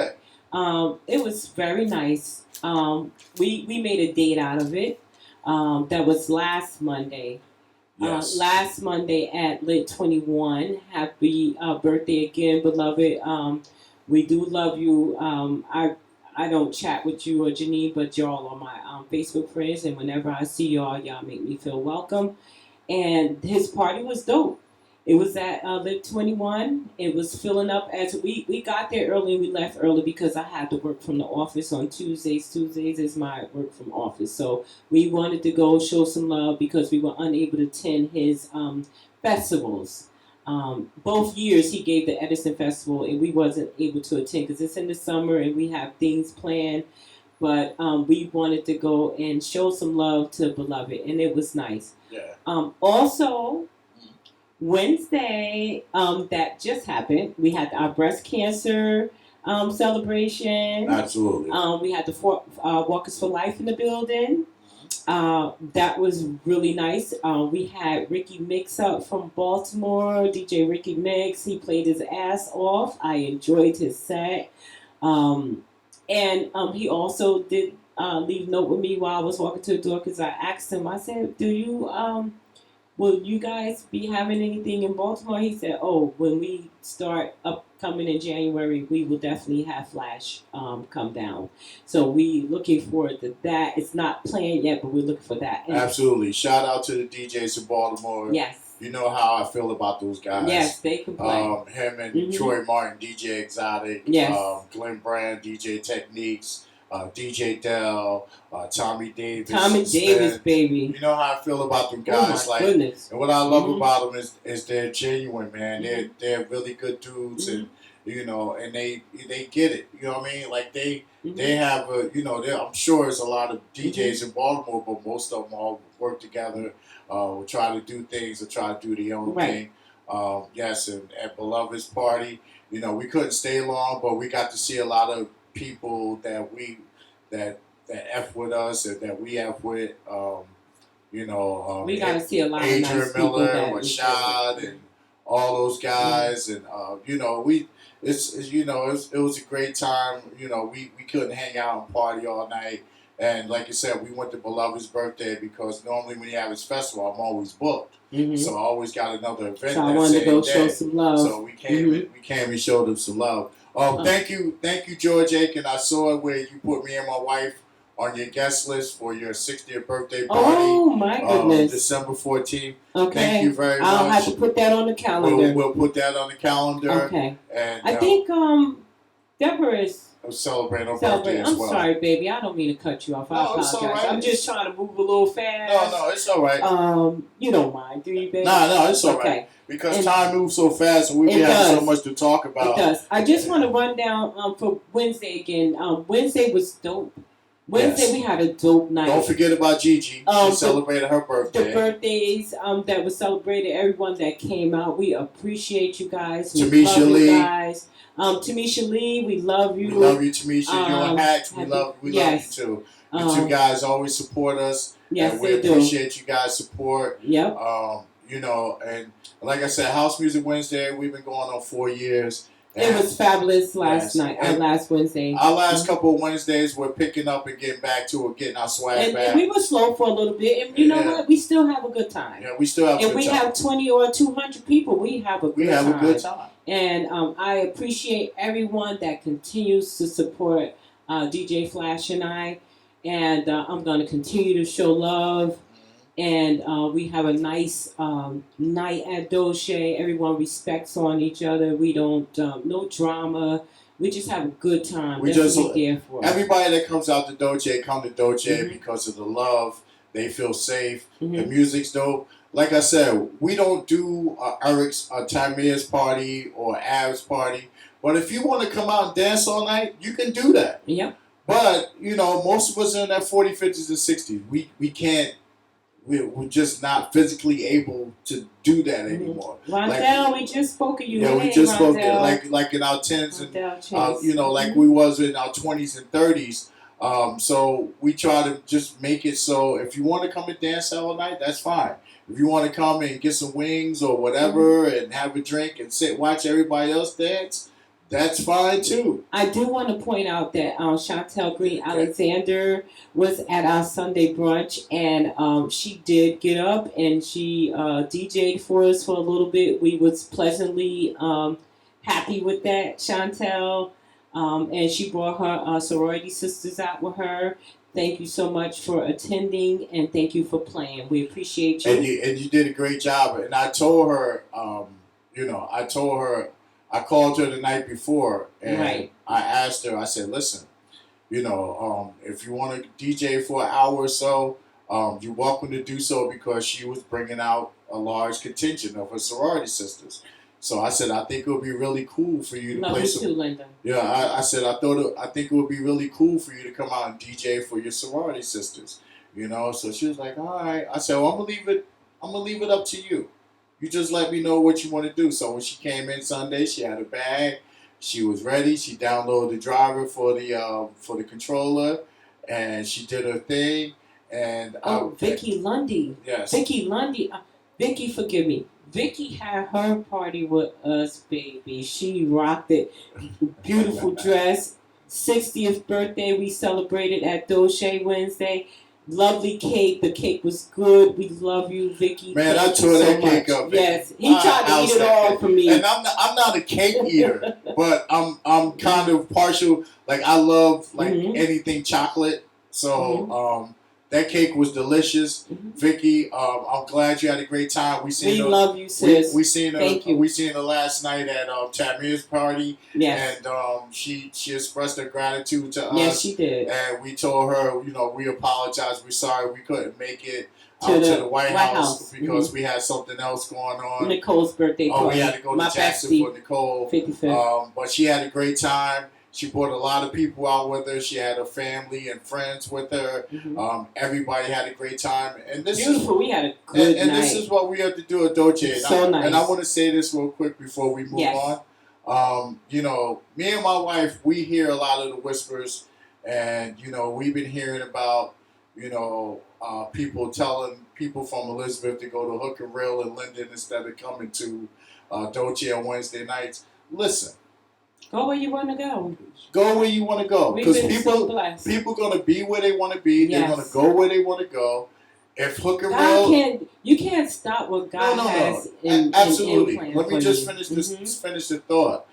ahead. It was very nice. We made a date out of it. That was last Monday. Yes. Last Monday at Lit 21. Happy birthday again, beloved. We do love you. I don't chat with you or Janine, but y'all are my Facebook friends, and whenever I see y'all make me feel welcome. And his party was dope. It was at Lit 21. It was filling up as we got there early and we left early because I had to work from the office on Tuesdays. Tuesdays is my work from office. So we wanted to go show some love because we were unable to attend his festivals. Both years he gave the Edison Festival and we wasn't able to attend because it's in the summer and we have things planned. But we wanted to go and show some love to Beloved, and it was nice. Yeah. Also, Wednesday, that just happened. We had our breast cancer celebration. Absolutely. We had the Walkers for Life in the building. That was really nice. We had Ricky Mix up from Baltimore, DJ Ricky Mix. He played his ass off. I enjoyed his set. And he also did leave a note with me while I was walking to the door because I asked him, I said, will you guys be having anything in Baltimore? He said, when we start upcoming in January, we will definitely have Flash come down. So we looking forward to that. It's not planned yet, but we're looking for that. And absolutely. Shout out to the DJs in Baltimore. Yes. You know how I feel about those guys. Yes, they can play. Him and Troy Martin, DJ Exotic. Yes. Glenn Brand, DJ Techniques. DJ Dell, Tommy Davis. Tommy Davis, baby. You know how I feel about them guys. Goodness. And what I love about them is they're genuine, man. They're really good dudes, and and they get it. You know what I mean? Like they have I'm sure there's a lot of DJs in Baltimore, but most of them all work together. Will try to do things or try to do their own thing. Yes, and at Beloved's party, we couldn't stay long, but we got to see a lot of people that F with us and that we F with. We got to see a lot Adrian of nice Miller, people Rashad, and all those guys, and it was a great time. We couldn't hang out and party all night. And like you said, we went to Beloved's birthday because normally when he have his festival, I'm always booked. So I always got another event. So I wanted to go show some love. So we came and showed him some love. Thank you, George Aiken. I saw it where you put me and my wife on your guest list for your 60th birthday party. Oh my goodness! December 14th. Okay. Thank you very much. I'll have to put that on the calendar. We'll put that on the calendar. Okay. And I think Deborah is celebrating her birthday Celebrate. as I'm well. sorry, baby. I don't mean to cut you off. I No, it's apologize. all right. I'm just trying to move a little fast. No, it's all right. You don't mind, do you, baby? No, it's all Okay. right. Because And time moves so fast, and we it have so does. much to talk about. It does. I just want to run down for Wednesday again. Wednesday was dope. Wednesday Yes. we had a dope night. Don't forget about Gigi. She celebrated her birthday. The birthdays that was celebrated, everyone that came out, we appreciate you guys. We Tamisha love Lee. you guys. Tamisha Lee, we love you. We love you, Tamisha. You and Hatch, we love you too. You two guys always support us. Yes, and we they appreciate you guys' support. Yep. You know, and like I said, House Music Wednesday, we've been going on 4 years. It was fabulous last night, last Wednesday. Our last couple of Wednesdays, we're picking up and getting back to it, getting our swag back. And we were slow for a little bit, and you know what? We still have a good time. Yeah, we still have a good time. If we have 20 or 200 people, we have a good time. We have a good time. And I appreciate everyone that continues to support DJ Flash and I. And I'm going to continue to show love. And we have a nice night at Dolce. Everyone respects on each other. We don't, no drama. We just have a good time. That's what we're there for. Everybody that comes out to Dolce, come to Dolce because of the love. They feel safe. The music's dope. Like I said, we don't do Eric's Tamir's party or Av's party. But if you want to come out and dance all night, you can do that. Yep. But, you know, most of us are in that 40s, 50s, and 60s. We can't. We're just not physically able to do that anymore. Rondell, we just spoke of you. Yeah, we just spoke like in our 10s and you know, like we was in our 20s and 30s. So we try to just make it so if you want to come and dance all night, that's fine. If you want to come and get some wings or whatever and have a drink and sit watch everybody else dance, that's fine too. I do want to point out that Chantel Green Alexander was at our Sunday brunch, and she did get up and she DJ'd for us for a little bit. We was pleasantly happy with that, Chantel, and she brought her sorority sisters out with her. Thank you so much for attending, and thank you for playing. We appreciate you. And you did a great job. And I told her, I called her the night before, and I asked her, I said, listen, you know, if you want to DJ for an hour or so, you're welcome to do so, because she was bringing out a large contingent of her sorority sisters. So I said, I think it would be really cool for you to play some. Too, Linda. Yeah, I said, I think it would be really cool for you to come out and DJ for your sorority sisters. You know, so she was like, all right. I said, well, I'm gonna leave it up to you. You just let me know what you want to do. So when she came in Sunday, she had a bag. She was ready. She downloaded the driver for the controller, and she did her thing. And Vicky Lundy. Yes. Vicky Lundy. Vicky, forgive me. Vicky had her party with us, baby. She rocked it. Beautiful dress. 60th birthday we celebrated at Dolce Wednesday. Lovely cake. The cake was good. We love you, Vicky. Man, I tore that cake up. Yes, he tried to eat it all for me. And I'm not a cake eater, but I'm kind of partial. Like I love anything chocolate. So that cake was delicious, Vicky. I'm glad you had a great time. We love you, sis. We seen her last night at Tamir's party. Yes. And she expressed her gratitude to us. Yes, she did. And we told her, you know, we apologize. We're sorry we couldn't make it to the White House because we had something else going on. Nicole's birthday party. Oh, we had to go to Jackson for Nicole. 55th. But she had a great time. She brought a lot of people out with her. She had her family and friends with her. Everybody had a great time. And this beautiful. We had a good night. And this is what we have to do at Dolce. Nice. And I want to say this real quick before we move on. You know, me and my wife, we hear a lot of the whispers. And, you know, we've been hearing about, you know, people telling people from Elizabeth to go to Hook and Rail in Linden instead of coming to Dolce on Wednesday nights. Listen. Go where you want to go. Go where you want to go. Because people going to be where they want to be. Yes. They're going to go where they want to go. If Hook and Rail... You can't stop what God has in absolutely. plan Let me just you. finish the thought.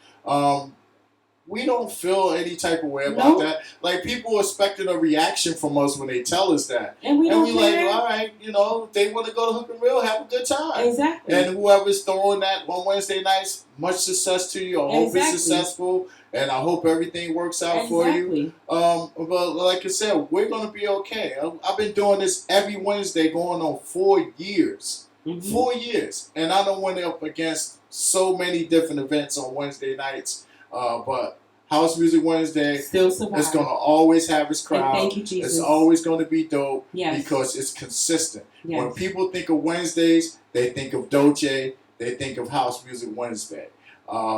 we don't feel any type of way about Nope. that. Like, people are expecting a reaction from us when they tell us that. And we don't we care. like, all right, if they want to go to Hook and Reel, have a good time. Exactly. And whoever's throwing that on Wednesday nights, much success to you. I hope it's successful, and I hope everything works out for you. But like I said, we're going to be okay. I've been doing this every Wednesday going on 4 years. 4 years. And I don't went up against so many different events on Wednesday nights. But House Music Wednesday still survive. It's going to always have its crowd. And thank you, Jesus. It's always going to be dope because it's consistent. Yes. When people think of Wednesdays, they think of Dolce, they think of House Music Wednesday.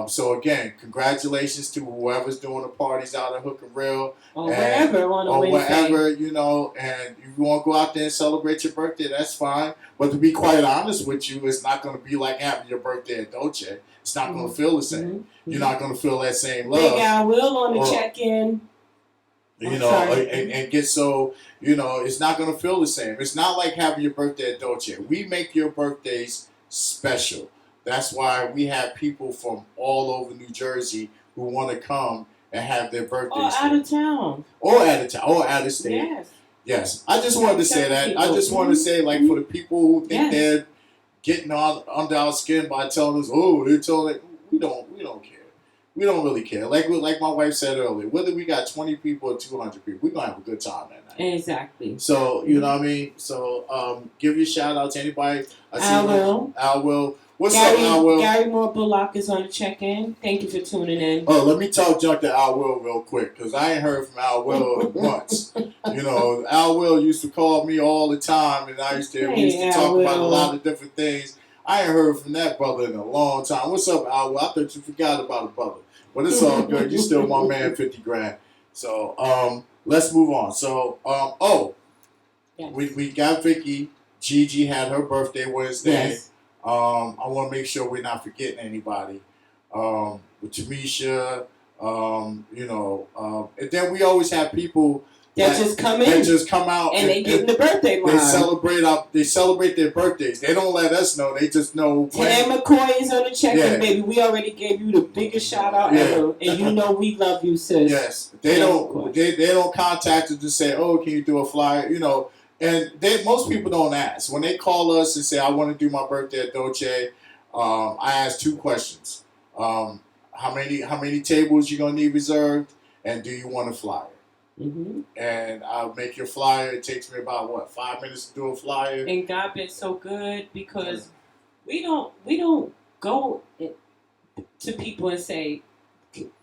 So again, congratulations to whoever's doing the parties out at Hook and Reel. Or wherever on a Wednesday. Wherever, and if you want to go out there and celebrate your birthday, that's fine. But to be quite honest with you, it's not going to be like having your birthday at Dolce. It's not going to feel the same. You're not going to feel that same love. Big Al Will on the check-in. And get so, it's not going to feel the same. It's not like having your birthday at Dolce. We make your birthdays special. That's why we have people from all over New Jersey who want to come and have their birthdays. Or out of town. Or out of state. Yes. Yes. I just wanted to say that. I just wanted to say, like, for the people who think they're getting under our skin by telling us, they're telling, we don't care. We don't really care. Like my wife said earlier, whether we got 20 people or 200 people, we're going to have a good time that night. Exactly. So, you know what I mean? So, give your shout out to anybody. Al Will. What's up, Al Will? Gary Moore Bullock is on the check-in. Thank you for tuning in. Oh, let me talk junk to Al Will real quick, because I ain't heard from Al Will once. Al Will used to call me all the time, and we used to talk about a lot of different things. I ain't heard from that brother in a long time. What's up, Al Will? I thought you forgot about a brother. But it's all good. You still my man, 50 grand. So, let's move on. So, we got Vicky. Gigi had her birthday Wednesday. Yes. I want to make sure we're not forgetting anybody. With Tamisha, and then we always have people that just come in, that just come out, and they get in the birthday line. They celebrate their birthdays. They don't let us know. They just know. Tam McCoy is on the check-in, baby. We already gave you the biggest shout out ever, and we love you, sis. Yes, they don't. They don't contact us to say, "Oh, can you do a flyer?" And most people don't ask. When they call us and say, I want to do my birthday at Dolce, I ask 2 questions. How many tables you going to need reserved? And do you want a flyer? Mm-hmm. And I'll make your flyer. It takes me about, 5 minutes to do a flyer? And God been so good because we don't go to people and say,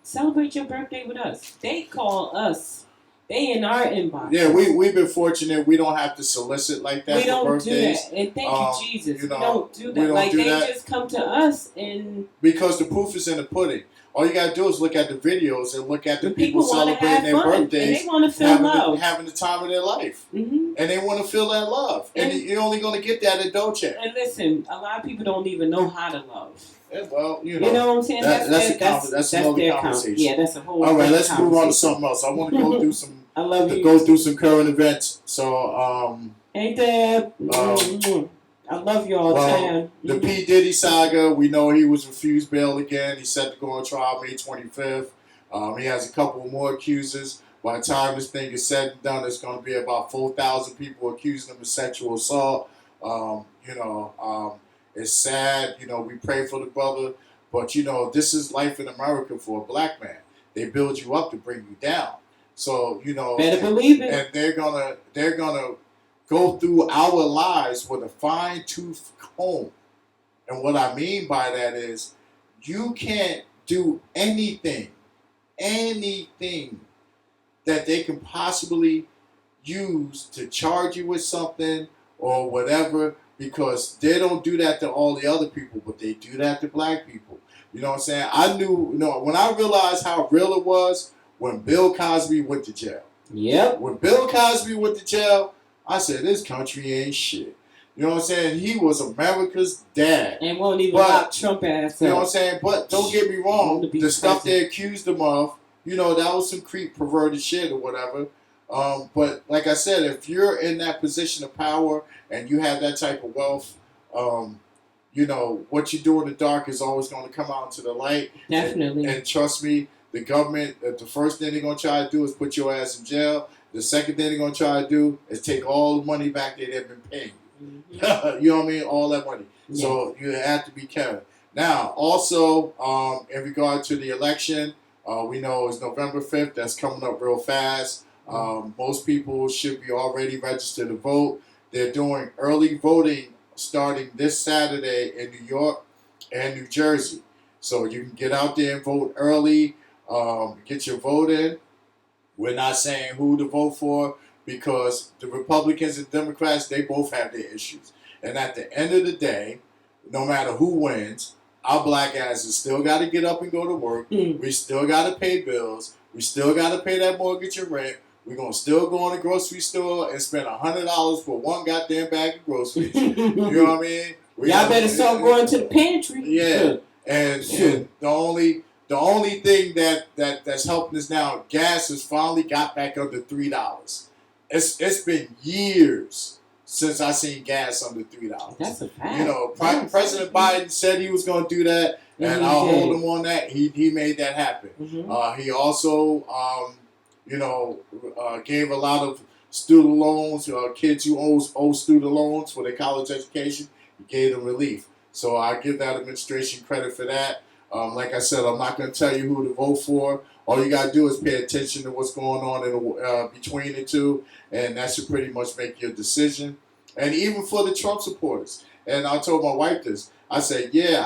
celebrate your birthday with us. They call us. They in our inbox. Yeah, we've been fortunate. We don't have to solicit like that for birthdays. Do that. And thank you, Jesus. We don't do that. They just come to us and... Because the proof is in the pudding. All you got to do is look at the videos and look at the people celebrating their birthdays. And they want to feel love. Having the time of their life. Mm-hmm. And they want to feel that love. And you're only going to get that at Dolce. And listen, a lot of people don't even know how to love. Yeah, well, you know what I'm saying? That's another conversation. Yeah, that's a whole. All right, let's move on to something else. I want to go through some. I love you. Go through some current events. So, ain't that? I love you all the time. The P. Diddy saga. We know he was refused bail again. He's set to go on trial May 25th. He has a couple more accusers. By the time this thing is said and done, there's going to be about 4,000 people accusing him of sexual assault. It's sad, we pray for the brother, but this is life in America for a black man. They build you up to bring you down. So, better believe it. And they're gonna go through our lives with a fine-tooth comb. And what I mean by that is you can't do anything that they can possibly use to charge you with something or whatever, because they don't do that to all the other people, but they do that to black people. You know what I'm saying? I knew, when I realized how real it was when Bill Cosby went to jail. Yep. When Bill Cosby went to jail, I said, this country ain't shit. You know what I'm saying? He was America's dad. And won't even lock Trump ass up. You know what I'm saying? But don't get me wrong, the stuff they accused him of, that was some creep, perverted shit or whatever. But like I said, if you're in that position of power and you have that type of wealth, what you do in the dark is always going to come out into the light. Definitely. And trust me, the government, the first thing they're gonna try to do is put your ass in jail. The second thing they're gonna try to do is take all the money back that they've been paying you. You know what I mean? All that money. Yes. So you have to be careful. Now, also, in regard to the election, we know it's November 5th. That's coming up real fast. Most people should be already registered to vote. They're doing early voting starting this Saturday in New York and New Jersey. So you can get out there and vote early, get your vote in. We're not saying who to vote for because the Republicans and Democrats, they both have their issues. And at the end of the day, no matter who wins, our black asses still got to get up and go to work. We still got to pay bills. We still got to pay that mortgage and rent. We're going to still go in the grocery store and spend $100 for one goddamn bag of groceries. You know what I mean? Y'all better start going to the pantry. Yeah. And the only thing that's helping us now, gas has finally got back under $3. It's been years since I seen gas under $3. That's a fact. You know, President Biden said he was going to do that, and I'll hold him on that. He made that happen. He also, gave a lot of student loans, kids who owe student loans for their college education. He gave them relief. So I give that administration credit for that. Like I said, I'm not going to tell you who to vote for. All you got to do is pay attention to what's going on in between the two, and that should pretty much make your decision. And even for the Trump supporters. And I told my wife this. I said, the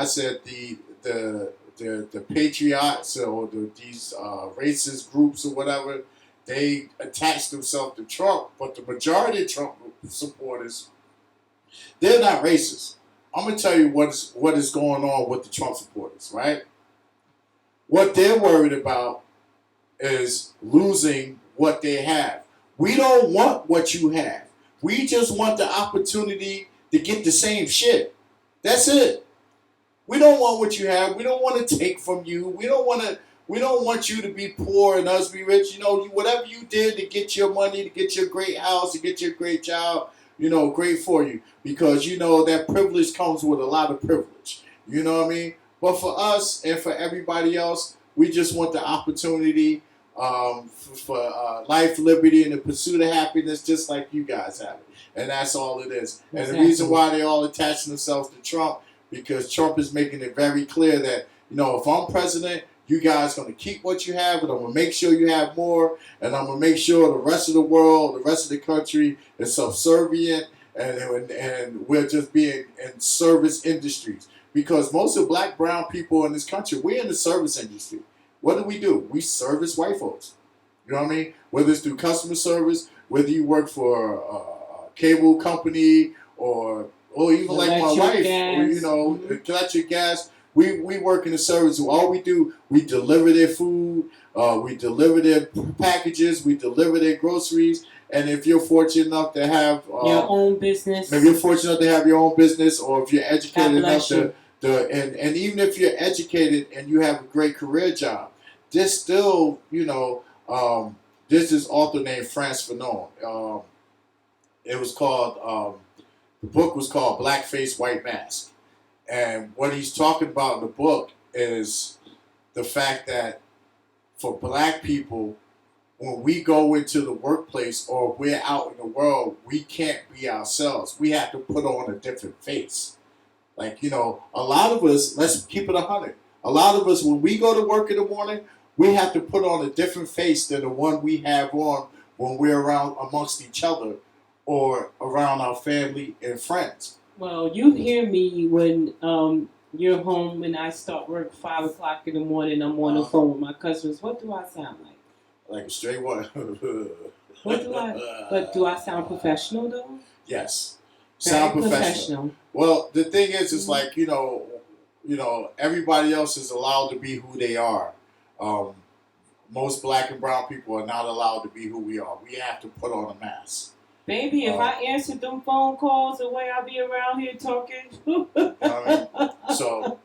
patriots or these racist groups or whatever, they attach themselves to Trump, but the majority of Trump supporters, they're not racist. I'm going to tell you what is going on with the Trump supporters, right? What they're worried about is losing what they have. We don't want what you have. We just want the opportunity to get the same shit. That's it. We don't want what you have. We don't want to take from you. We don't want you to be poor and us be rich. You know, whatever you did to get your money, to get your great house, to get your great job, great for you. Because, that privilege comes with a lot of privilege. You know what I mean? But for us and for everybody else, we just want the opportunity for life, liberty, and the pursuit of happiness just like you guys have it. And that's all it is. Exactly. And the reason why they all attaching themselves to Trump, because Trump is making it very clear that, if I'm president, you guys going to keep what you have, and I'm going to make sure you have more, and I'm going to make sure the rest of the world, the rest of the country is subservient, and we're just being in service industries. Because most of black, brown people in this country, we're in the service industry. What do? We service white folks. You know what I mean? Whether it's through customer service, whether you work for a cable company or even like my wife, electric gas. We work in the service. All we do, we deliver their food, we deliver their packages, we deliver their groceries. And if you're fortunate enough to have your own business, if you're fortunate enough to have your own business, or if you're educated enough and even if you're educated and you have a great career job, there's still, this is author named France Fanon. It was called, the book was called Blackface, White Mask. And what he's talking about in the book is the fact that for black people, when we go into the workplace or we're out in the world, we can't be ourselves. We have to put on a different face. Like, a lot of us, let's keep it 100. A lot of us, when we go to work in the morning, we have to put on a different face than the one we have on when we're around amongst each other or around our family and friends. Well, you hear me when you're home and I start work 5 o'clock in the morning. I'm on the phone with my customers. What do I sound like? Like a straight one. But do I sound professional though? Yes, sound professional. Well, the thing is, it's like everybody else is allowed to be who they are. Most black and brown people are not allowed to be who we are. We have to put on a mask. Baby, if I answered them phone calls the way I be around here talking, so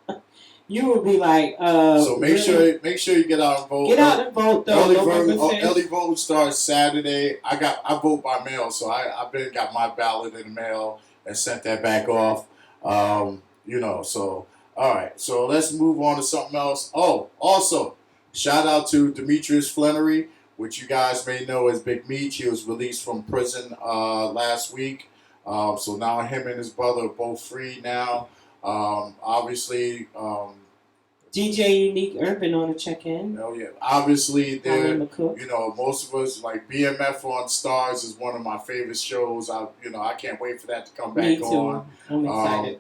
you would be like, so make sure you get out and vote. Get out and vote though. Early voting starts Saturday. I vote by mail, so I've been got my ballot in the mail and sent that back off. So all right. So let's move on to something else. Oh, also, Shout out to Demetrius Flannery, which you guys may know as Big Meech. He was released from prison last week. So now him and his brother are both free now. Obviously, DJ Unique Urban on a check-in. oh yeah, obviously Holly there. McCook. You know, most of us like BMF on Stars is one of my favorite shows. I can't wait for that to come Me back too. on. I'm excited.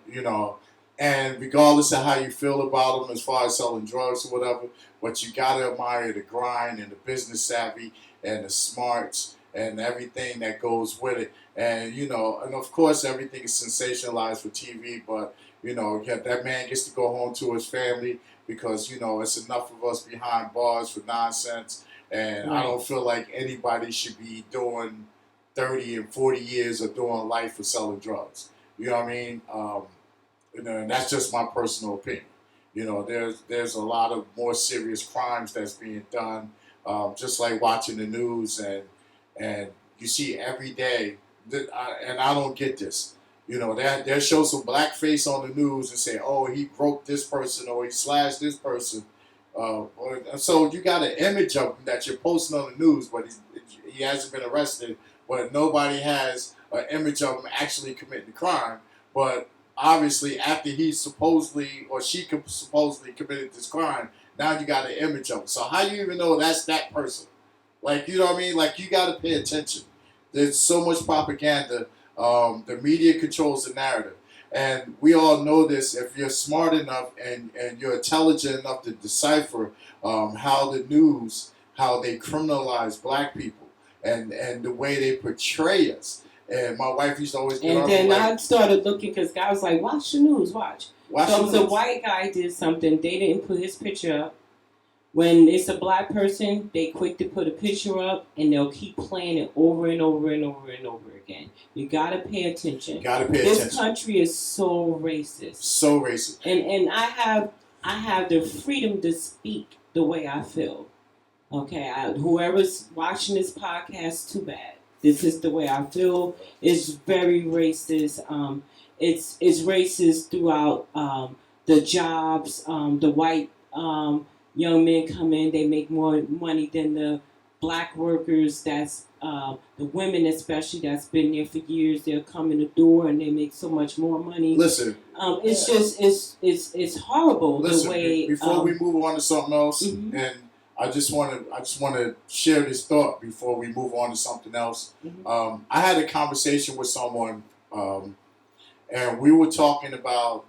And regardless of how you feel about them as far as selling drugs or whatever, but you gotta admire the grind and the business savvy and the smarts and everything that goes with it. And of course everything is sensationalized for TV, but that man gets to go home to his family because it's enough of us behind bars for nonsense, and I Right. don't feel like anybody should be doing 30 and 40 years of doing life for selling drugs. You know what I mean? And that's just my personal opinion. There's a lot of more serious crimes that's being done. Just like watching the news and you see every day and I don't get this. They'll show some blackface on the news and say, "Oh, he broke this person or he slashed this person." So you got an image of him that you're posting on the news, but he hasn't been arrested. But nobody has an image of him actually committing the crime. But obviously, after he supposedly or she supposedly committed this crime, now you got an image of him. So how do you even know that's that person? Like, you know what I mean? Like, you got to pay attention. There's so much propaganda. The media controls the narrative. And we all know this. If you're smart enough and you're intelligent enough to decipher how the news, how they criminalize black people and the way they portray us. And my wife used to always get on And me then like, I started looking because guy was like, "Watch the news, watch." watch So the it was a news. white guy did something. They didn't put his picture up. When it's a black person, they quick to put a picture up, and they'll keep playing it over and over and over and over again. You gotta pay attention. Gotta pay This attention. country is so racist, So racist. and I have the freedom to speak the way I feel. Okay, whoever's watching this podcast, too bad. This is the way I feel. It's very racist. It's racist throughout the jobs. The white young men come in, they make more money than the black workers. That's the women, especially that's been there for years. They'll come in the door and they make so much more money. Listen. It's just it's horrible Listen, the way. before we move on to something else, Mhm. and I just want to share this thought before we move on to something else. Mhm. I had a conversation with someone, and we were talking about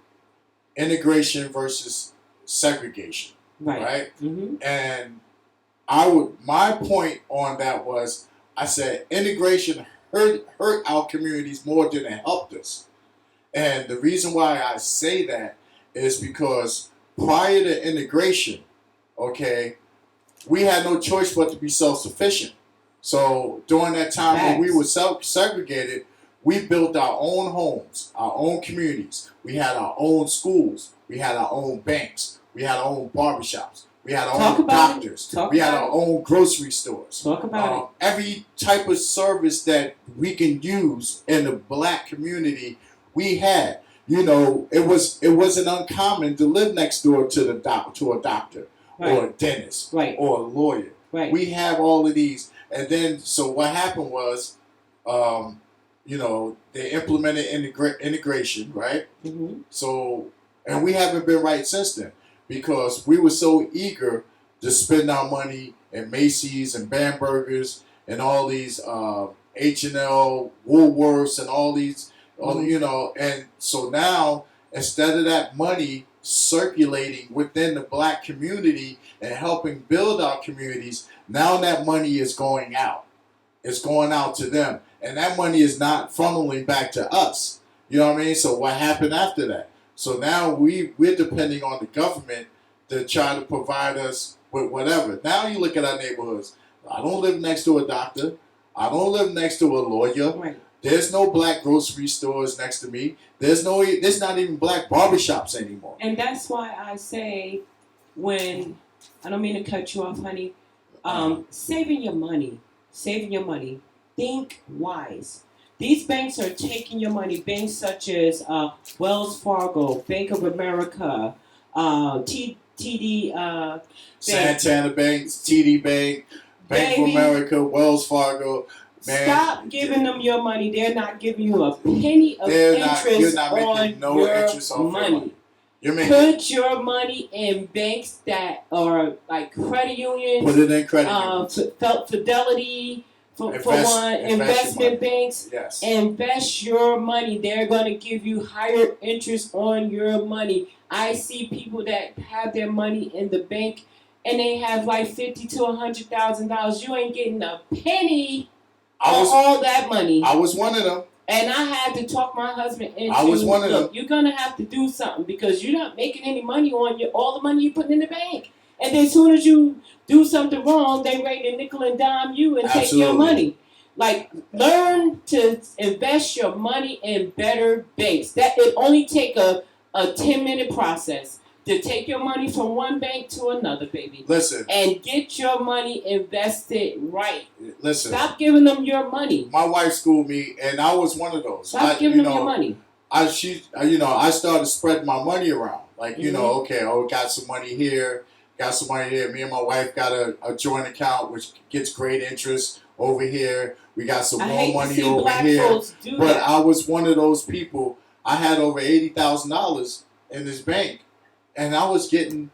integration versus segregation, right? Mm-hmm. And my point on that was, I said integration hurt our communities more than it helped us. And the reason why I say that is because prior to integration, okay, we had no choice but to be self-sufficient. So during that time when we were segregated, we built our own homes, our own communities. We had our own schools. We had our own banks. We had our own barbershops. We had our own doctors. We had our own grocery stores. Talk about it. Every type of service that we can use in the black community, we had. It wasn't uncommon to live next door to a doctor, Right. or a dentist, Right. or a lawyer. Right. We have all of these, and then so what happened was, they implemented integration, right? Mm-hmm. So, and we haven't been right since then because we were so eager to spend our money at Macy's and Bambergers and all these H&L, Woolworths, and all these, and so now instead of that money circulating within the black community and helping build our communities, now that money is going out. It's going out to them. And that money is not funneling back to us. You know what I mean? So what happened after that? So now we're depending on the government to try to provide us with whatever. Now you look at our neighborhoods. I don't live next to a doctor. I don't live next to a lawyer. Right. There's no black grocery stores next to me. There's not even black barbershops anymore. And that's why I say, when I don't mean to cut you off, honey, saving your money, think wise. These banks are taking your money. Banks such as Wells Fargo, Bank of America, TD Santana Banks, TD Bank, Bank of Baby. America, Wells Fargo. Man, Stop giving them your money. They're not giving you a penny of you're interest not on making no your interest off your money. money. You're making, Put your money in banks that are like credit unions. put it in credit unions. Fidelity, for one, Invest investment banks. Yes. Invest your money. They're going to give you higher interest on your money. I see people that have their money in the bank and they have like $50,000 to $100,000. You ain't getting a penny on all that money. I was one of them. And I had to talk my husband into, I was one of them. You're going to have to do something because you're not making any money on all the money you put in the bank. And then as soon as you do something wrong, they ready to nickel and dime you and take your money. Like, learn to invest your money in better banks. That it only take a 10-minute process to take your money from one bank to another, baby. Listen. And get your money invested right. Listen. Stop giving them your money. My wife schooled me, and I was one of those. Stop giving them your money. I started spreading my money around. Like, got some money here, got some money here. Me and my wife got a joint account, which gets great interest over here. We got some more money over here. But I was one of those people. I had over $80,000 in this bank. And I was getting,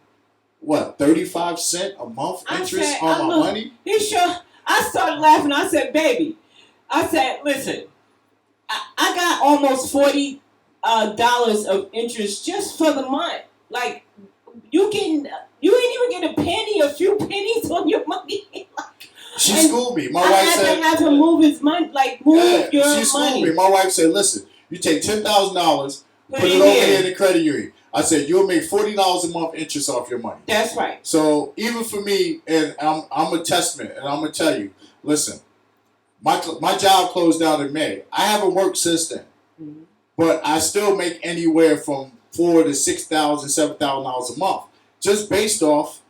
35 cents a month interest on my money? I started laughing. I said, baby, listen, I got almost $40 of interest just for the month. Like, you ain't even get a penny, a few pennies on your money. She schooled me. My wife said, I had to have him move his money, move your money. She schooled me. My wife said, listen, you take $10,000, put it over here in the credit union. I said, you'll make $40 a month interest off your money. That's right. So even for me, and I'm a testament, and I'm going to tell you, listen, my job closed down in May. I haven't worked since then. Mm-hmm. But I still make anywhere from $4,000 to $6,000, $7,000 a month, just based off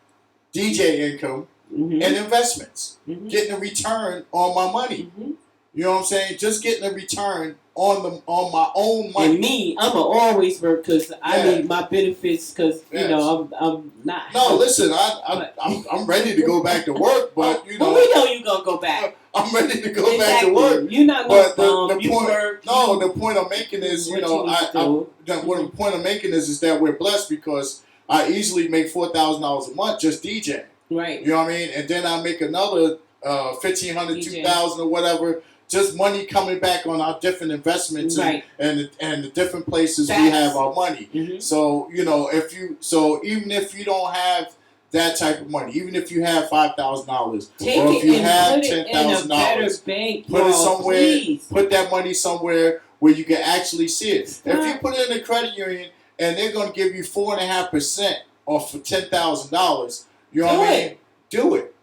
DJ income and investments. Mm-hmm. Getting a return on my money. Mm-hmm. You know what I'm saying? Just getting a return on my own money. And me, I'm going to always work because I need my benefits because, I'm not. No, listen, I'm ready to go back to work, but, we know you're going to go back. I'm ready to go back to work. You're not going to the point I'm making is, the point I'm making is that we're blessed because I easily make $4,000 a month just DJing. Right. You know what I mean? And then I make another $1,500, $2,000 or whatever. Just money coming back on our different investments and the different places we have our money. Mm-hmm. So even if you don't have that type of money, even if you have $5,000 or if you have $10,000, put it somewhere. Please. Put that money somewhere where you can actually see it. Stop. If you put it in a credit union and they're going to give you 4.5% off for $10,000, you know what I mean? Do it,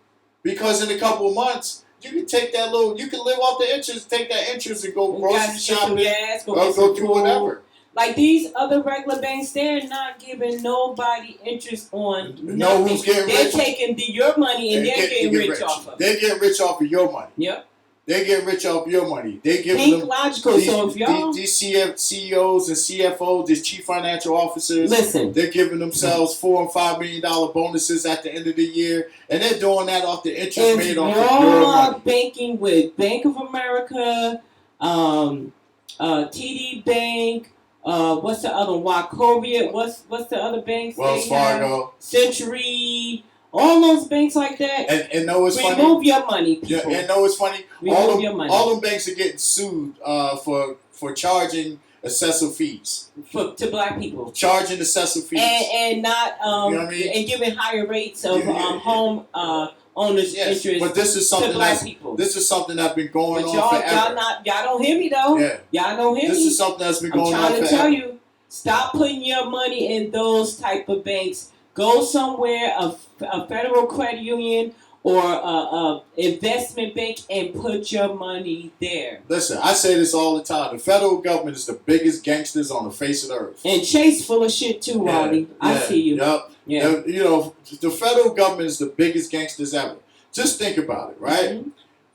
because in a couple of months. You can take that you can live off the interest, take that interest and go grocery shopping, go do whatever. Like these other regular banks, they're not giving nobody interest on nothing. Who's getting rich? They're taking your money and they're getting rich off of it. They're getting rich off of your money. Yep. They're getting rich off your money. They giving them logical. So if y'all these CEOs and CFOs, these chief financial officers, listen, they're giving themselves $4 and $5 million bonuses at the end of the year, and they're doing that off the interest made off of your money. Banking with Bank of America, TD Bank. What's the other one? Wachovia. What's the other banks? Wells Fargo, Century. All those banks like that. And know it's funny. Remove your money, people. Yeah, and know it's funny. Remove your money. All them banks are getting sued for charging excessive fees to black people. Charging excessive fees and not you know what I mean? And giving higher rates of home owners' interest. But this is something to black people. This is something that's been going on forever. Y'all don't hear me though. Yeah. Y'all don't hear me. This is something that's been going on forever. I'm trying to tell you, stop putting your money in those type of banks. Go somewhere, a federal credit union or a investment bank, and put your money there. Listen, I say this all the time. The federal government is the biggest gangsters on the face of the earth. And Chase full of shit too, Ronnie. I see you. Yep. Yeah. The federal government is the biggest gangsters ever. Just think about it, right? Mm-hmm.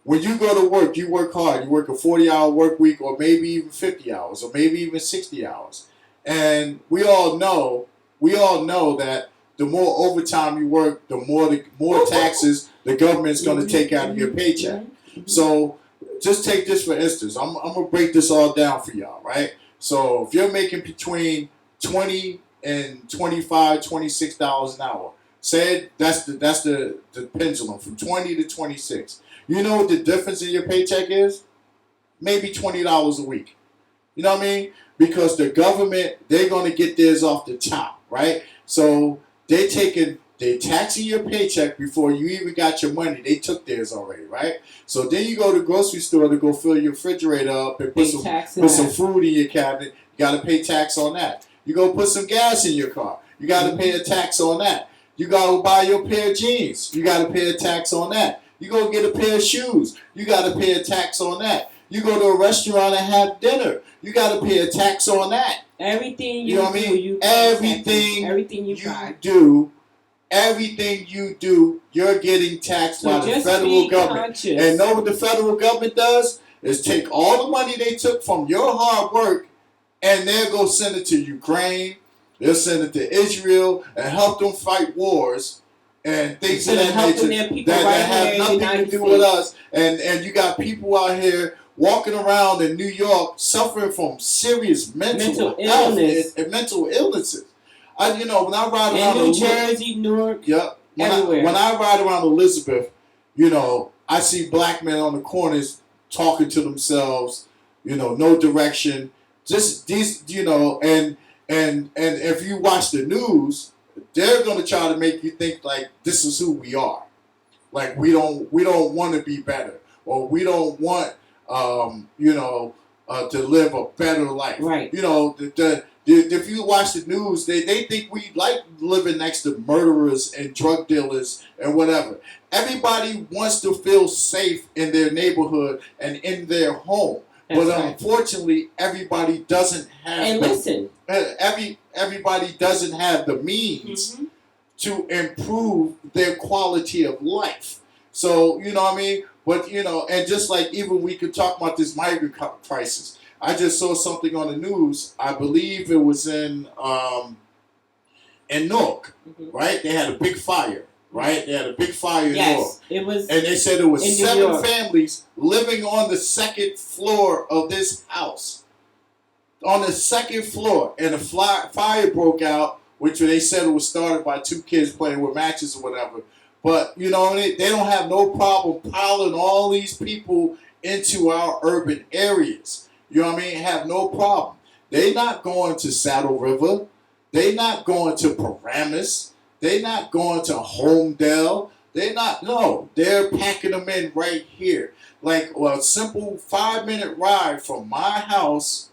When you go to work, you work hard. You work a 40-hour work week, or maybe even 50 hours, or maybe even 60 hours. And we all know that the more overtime you work, the more taxes the government's going to take out of your paycheck. So just take this for instance. I'm gonna break this all down for y'all, right? So if you're making between $20 and $25, $26 an hour, say that's the pendulum from 20 to 26. You know what the difference in your paycheck is? Maybe $20 a week. You know what I mean? Because the government, they're going to get theirs off the top, right? So they're taxing your paycheck before you even got your money. They took theirs already, right? So then you go to the grocery store to go fill your refrigerator up and put some food in your cabinet. You got to pay tax on that. You go put some gas in your car. You got to pay a tax on that. You got to buy your pair of jeans. You got to pay a tax on that. You go get a pair of shoes. You got to pay a tax on that. You go to a restaurant and have dinner. You got to pay a tax on that. Everything you know what I mean? Everything you do, everything you do, you're getting taxed by the federal government. Conscious. And know what the federal government does? Is take all the money they took from your hard work and they'll go send it to Ukraine. They'll send it to Israel and help them fight wars and things of that nature that have nothing to do with us. And you got people out here walking around in New York suffering from serious mental illness and mental illnesses. When I ride around New Jersey, Newark, everywhere. When I ride around Elizabeth, I see black men on the corners talking to themselves, no direction. Just these, and if you watch the news, they're gonna try to make you think like this is who we are. Like we don't want to be better, or we don't want to live a better life. Right. If you watch the news, they think we like living next to murderers and drug dealers and whatever. Everybody wants to feel safe in their neighborhood and in their home. But unfortunately, everybody doesn't have. And everybody doesn't have the means to improve their quality of life. So you know what I mean. But and just like even we could talk about this migrant crisis. I just saw something on the news. I believe it was in Newark, right? They had a big fire, right? They had a big fire in Newark. It was, and they said there was 7 families living on the 2nd floor of this house. On the 2nd floor, and a fire broke out, which they said it was started by 2 kids playing with matches or whatever. But they don't have no problem piling all these people into our urban areas. You know what I mean? Have no problem. They're not going to Saddle River. They're not going to Paramus. They're not going to Homedale. They're packing them in right here. Like a simple 5-minute ride from my house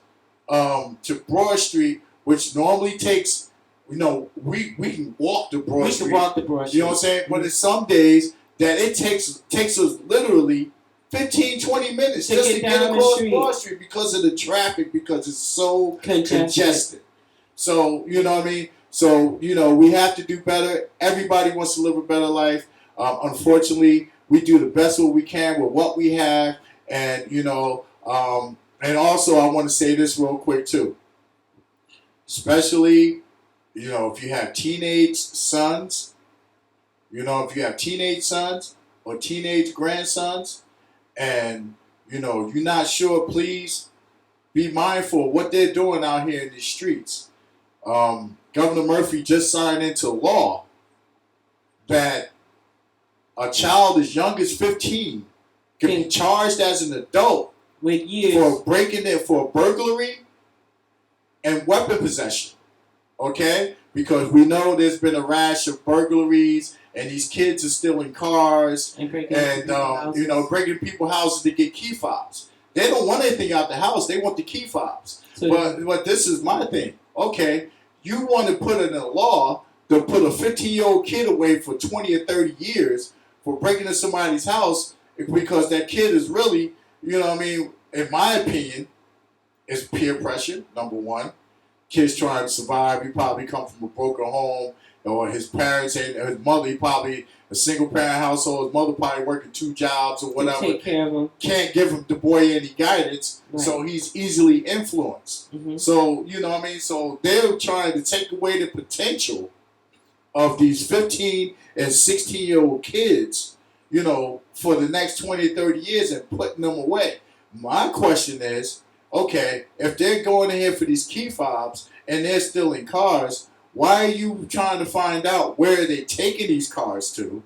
to Broad Street, which normally takes, we can walk to Broad Street. We can walk to Broad Street. You know what I'm saying? But it's some days that it takes us literally 15, 20 minutes just to get across Broad Street because of the traffic, because it's so congested. So, you know what I mean? So, we have to do better. Everybody wants to live a better life. Unfortunately, we do the best what we can with what we have. And, and also I want to say this real quick too. Especially, if you have teenage sons, or teenage grandsons, and you're not sure, please be mindful of what they're doing out here in the streets. Governor Murphy just signed into law that a child as young as 15 can be charged as an adult with years for breaking in for burglary and weapon possession. Okay? Because we know there's been a rash of burglaries, and these kids are stealing cars and breaking people's houses to get key fobs. They don't want anything out the house. They want the key fobs. But this is my thing. Okay, you want to put in a law to put a 15-year-old kid away for 20 or 30 years for breaking into somebody's house because that kid is really, in my opinion, is peer pressure, number one. Kids trying to survive. He probably come from a broken home, or his parents and his mother. He probably a single parent household. His mother probably working 2 jobs or whatever. Take care of him. Can't give the boy any guidance, so he's easily influenced. So So they're trying to take away the potential of these 15 and 16-year-old kids, for the next 20, 30 years and putting them away. My question is, okay, if they're going in here for these key fobs and they're stealing cars, why are you trying to find out where they're taking these cars to,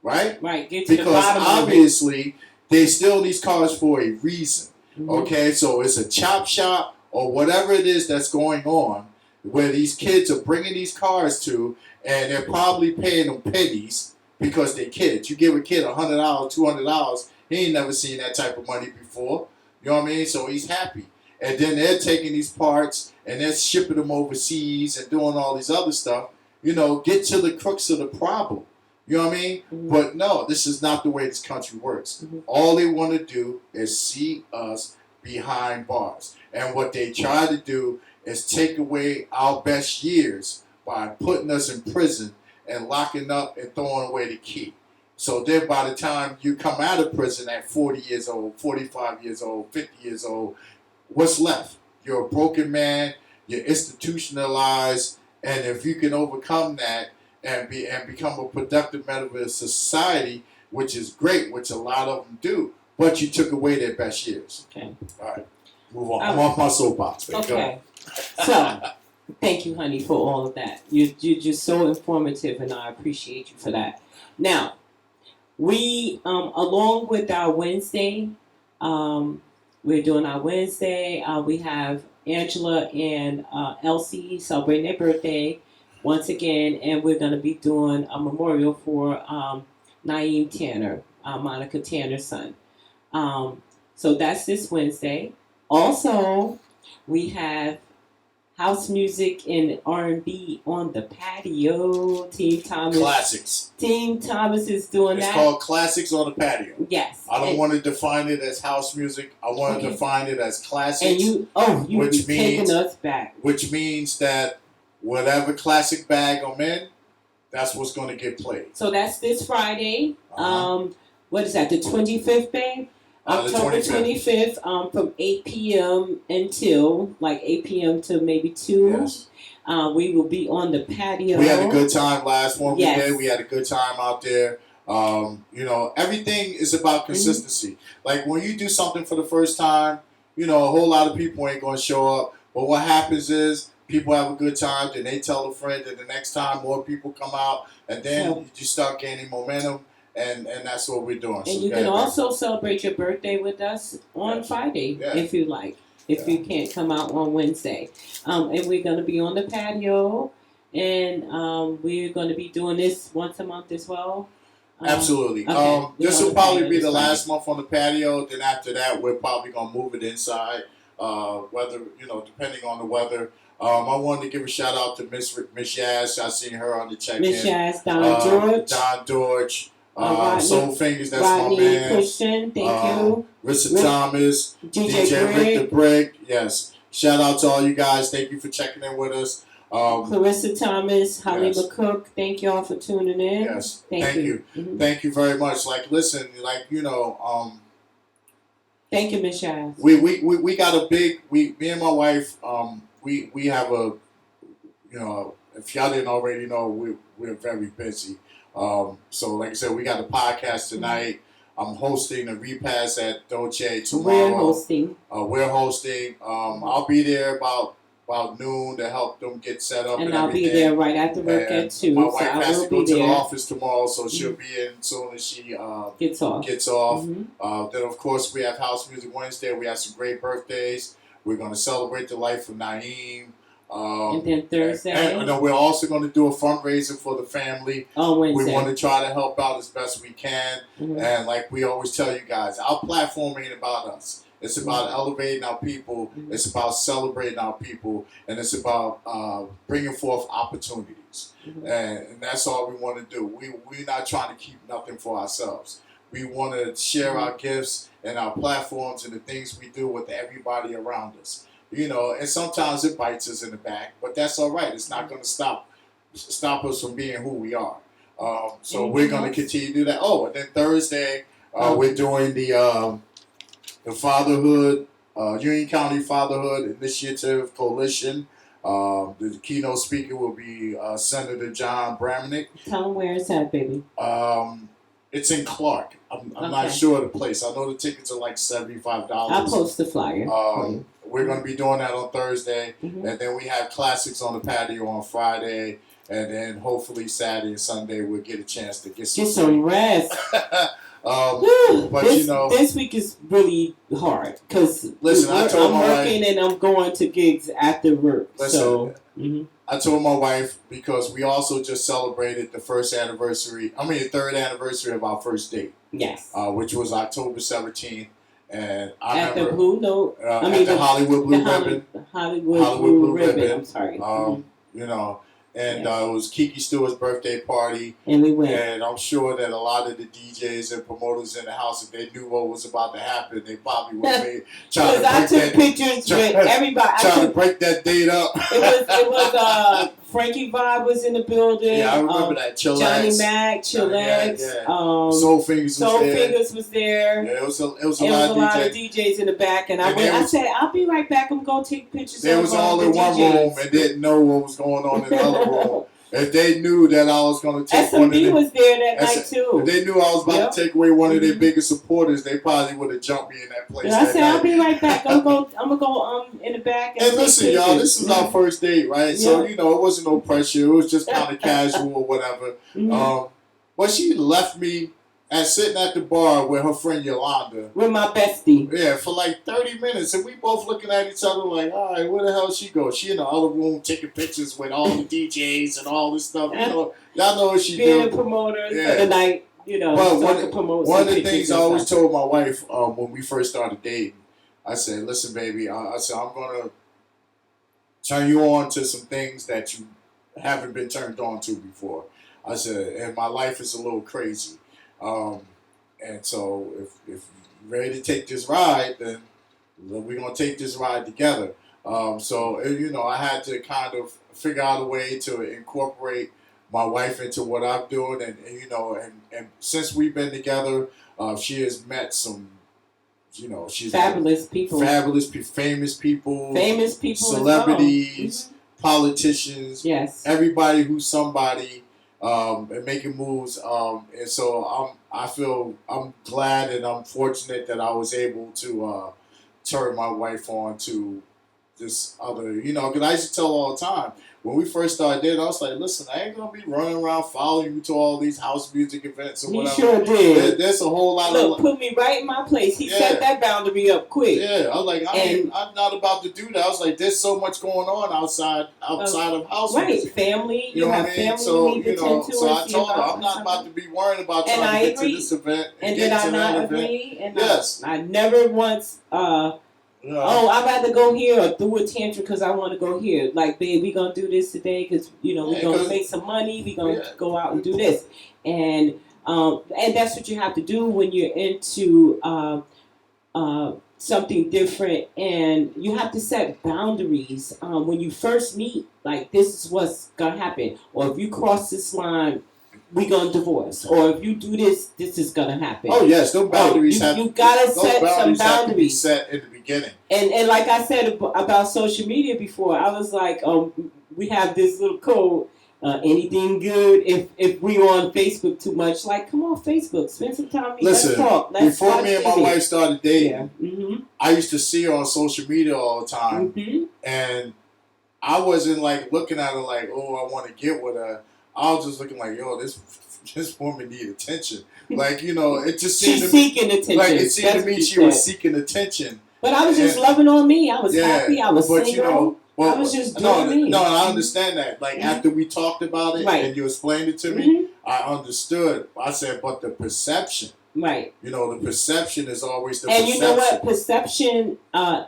right? Right, get to the Because bottom of it. obviously they steal these cars for a reason. Mhm. Okay, so it's a chop shop or whatever it is that's going on where these kids are bringing these cars to, and they're probably paying them pennies because they're kids. You give a kid $100, $200, he ain't never seen that type of money before. You know what I mean? So he's happy. And then they're taking these parts and they're shipping them overseas and doing all these other stuff. Get to the crux of the problem. You know what I mean? Mhm. But no, this is not the way this country works. Mhm. All they want to do is see us behind bars. And what they try to do is take away our best years by putting us in prison and locking up and throwing away the key. So then by the time you come out of prison at 40 years old, 45 years old, 50 years old, what's left? You're a broken man, you're institutionalized, and if you can overcome that and become a productive member of society, which is great, which a lot of them do, but you took away their best years. Okay. All right, move on. I'm off my soapbox. Babe. Okay. So, thank you, honey, for all of that. You're just so informative, and I appreciate you for that. Now, we, along with our Wednesday, we're doing our Wednesday. We have Angela and Elsie celebrating their birthday once again, and we're going to be doing a memorial for Naeem Tanner, Monica Tanner's son. So that's this Wednesday. Also, we have house music and R&B on the patio. Team Thomas. Classics. Team Thomas is doing It's that. called Classics on the Patio. Yes. I don't want to define it as house music. I want to define it as classics. And you which be taking us back. Which means that whatever classic bag I'm in, that's what's going to get played. So that's this Friday. Uh-huh. What is that? The 25th, babe? October 25th, from 8 p.m. until 8 p.m. to maybe 2. Yes. We will be on the patio. We had a good time last one Yes. weekend. We had a good time out there. Everything is about consistency. Mm-hmm. Like when you do something for the first time, a whole lot of people ain't going to show up. But what happens is people have a good time, then they tell a friend, and the next time more people come out, and then you just start gaining momentum. And that's what we're doing. And you can also celebrate your birthday with us on Friday, if you like. If you can't come out on Wednesday. And we're going to be on the patio. And we're going to be doing this once a month as well. Absolutely. Okay. This will probably be the last month on the patio. Then after that, we're probably going to move it inside. Whether, depending on the weather. I wanted to give a shout out to Miss Yaz. I seen her on the check-in. Miss Yaz, Don George. Rodney, Soul Fingers, that's Rodney, my man. Christian, thank you. Rissa Thomas, DJ Rick the Brick, yes. Shout out to all you guys. Thank you for checking in with us. Clarissa Thomas, Halima Cook, thank y'all for tuning in. Yes, thank you. Mm-hmm. Thank you very much. Listen, thank you, Miss Shaz. We got a big. Me and my wife. We have a. If y'all didn't already know, we're very busy. So like I said, we got a podcast tonight. I'm hosting a repass at Dolce tomorrow. We're hosting. I'll be there about noon to help them get set up. And I'll be there right after work at 2. My wife has to go to the office tomorrow, so she'll be in as soon as she gets off. Mm-hmm. Then of course we have House Music Wednesday. We have some great birthdays. We're going to celebrate the life of Naeem. And then Thursday. And we're also going to do a fundraiser for the family. On Wednesday. We want to try to help out as best we can. Mm-hmm. And like we always tell you guys, our platform ain't about us. It's about elevating our people. Mm-hmm. It's about celebrating our people. And it's about bringing forth opportunities. Mm-hmm. And that's all we want to do. We're not trying to keep nothing for ourselves. We want to share our gifts and our platforms and the things we do with everybody around us. And sometimes it bites us in the back, but that's all right. It's not going to stop us from being who we are. So we're going to continue to do that. Oh, and then Thursday, we're doing the Fatherhood, Union County Fatherhood Initiative Coalition. The keynote speaker will be Senator John Bramnick. Tell them where it's at, baby. It's in Clark. I'm not Okay. sure of the place. I know the tickets are like $75. I'll post the flyer for you. We're going to be doing that on Thursday, Mhm. and then we have classics on the patio on Friday, and then hopefully Saturday and Sunday we'll get a chance to get some rest. But this week is really hard because listen, I'm working and I'm going to gigs after work. Listen, so I told my wife, because we also just celebrated the third anniversary of our first date. Yes. Which was October 17th. And I at remember the Blue Note. at the Hollywood Blue Ribbon. Hollywood Blue Ribbon. I'm sorry. And it was Kiki Stewart's birthday party. And we went. And I'm sure that a lot of the DJs and promoters in the house, if they knew what was about to happen, they probably would have because I took pictures with everybody. Trying to break that date up. It was Frankie Vibe was in the building. Yeah, I remember that. Chillax. Johnny Mac, Chillax. Yeah. Soul Fingers was there. Yeah, it was a lot of DJs in the back, and I said, I'll be right back. I'm going to take pictures. They was all in one room and didn't know what was going on in the other room. If they knew that I was going to take one of them, was there that night too. If they knew I was about to take away one of their biggest supporters, they probably would have jumped me in that place. I said, I'll be right back. I'm gonna go in the back. And listen, y'all, this is our first date, right? Yeah. So it wasn't no pressure. It was just kind of casual or whatever. Mm-hmm. But she left me sitting at the bar with her friend Yolanda. With my bestie. Yeah, for like 30 minutes. And we both looking at each other like, all right, where the hell she go? She in the other room taking pictures with all the DJs and all this stuff. Y'all know what she do. Being a promoter for the night, But one of the things I always told my wife when we first started dating, I said, listen, baby, I said, I'm going to turn you on to some things that you haven't been turned on to before. I said, and my life is a little crazy. And so if you're ready to take this ride, then we're going to take this ride together. I had to kind of figure out a way to incorporate my wife into what I'm doing. And since we've been together, she has met some, she's fabulous people, famous people, celebrities, politicians, yes, everybody who's somebody. And making moves, and so I'm glad and I'm fortunate that I was able to turn my wife on to this other, because I used to tell her all the time when we first started dating, I was like, listen, I ain't gonna be running around following you to all these house music events or whatever. He sure did. There's a whole lot of put me right in my place. He set that boundary up quick. Yeah, I was like, I'm not about to do that. I was like, there's so much going on outside of house music. Family, you have family so, you need to tend to. So I told her, I'm not about to be worrying about trying to get to this event and get did to I that not event. Agree? And yes. I never once I'd rather go here or throw a tantrum because I want to go here. Like, babe, we going to do this today because, we're going to make some money. We're going to go out and do this. And that's what you have to do when you're into something different. And you have to set boundaries when you first meet. Like, this is what's going to happen. Or if you cross this line, we're going to divorce. Or if you do this, this is going to happen. Oh, yes. Those boundaries you got to set some boundaries. Have to be set in the beginning. And like I said about social media before, I was like, we have this little code. Anything good if we on Facebook too much? Like, come on, Facebook. Spend some time. Listen, let's talk. before me and my wife started dating, mm-hmm. I used to see her on social media all the time. Mm-hmm. And I wasn't like looking at her like, oh, I want to get with her. I was just looking like, yo, this woman need attention. Like, it just seemed she's seeking attention. Like, it seemed to me she was seeking attention. But I was just loving on me. I was happy. I was single. I was just doing me. No, I understand that. Like, after we talked about it and you explained it to me, I understood. I said, but the perception. Right. The perception is always the perception. And you know what? Perception,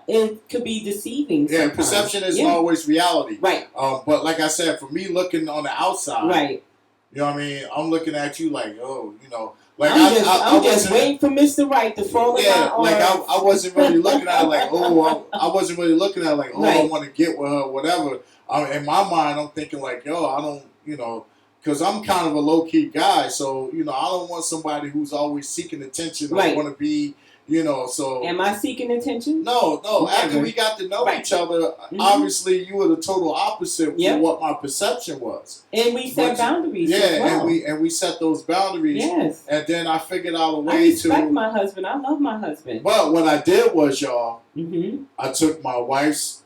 it could be deceiving sometimes. Yeah, perception isn't always reality. Right. But like I said, for me looking on the outside, right. You know what I mean? I'm looking at you like, like I'm just waiting for Mr. Right to fall in my arms. Like I wasn't really looking at it like, I wasn't really looking at it like, I want to get with her, whatever. In my mind, I'm thinking like, I don't, because I'm kind of a low key guy, so I don't want somebody who's always seeking attention. I want to be, So am I seeking attention? no. After Never. we got to know Right. each other, obviously you were the total opposite for what my perception was. And we set boundaries as well. and we set those boundaries. Yes. And then I figured out a way I respect my husband. I love my husband. But what I did was, y'all, I took my wife's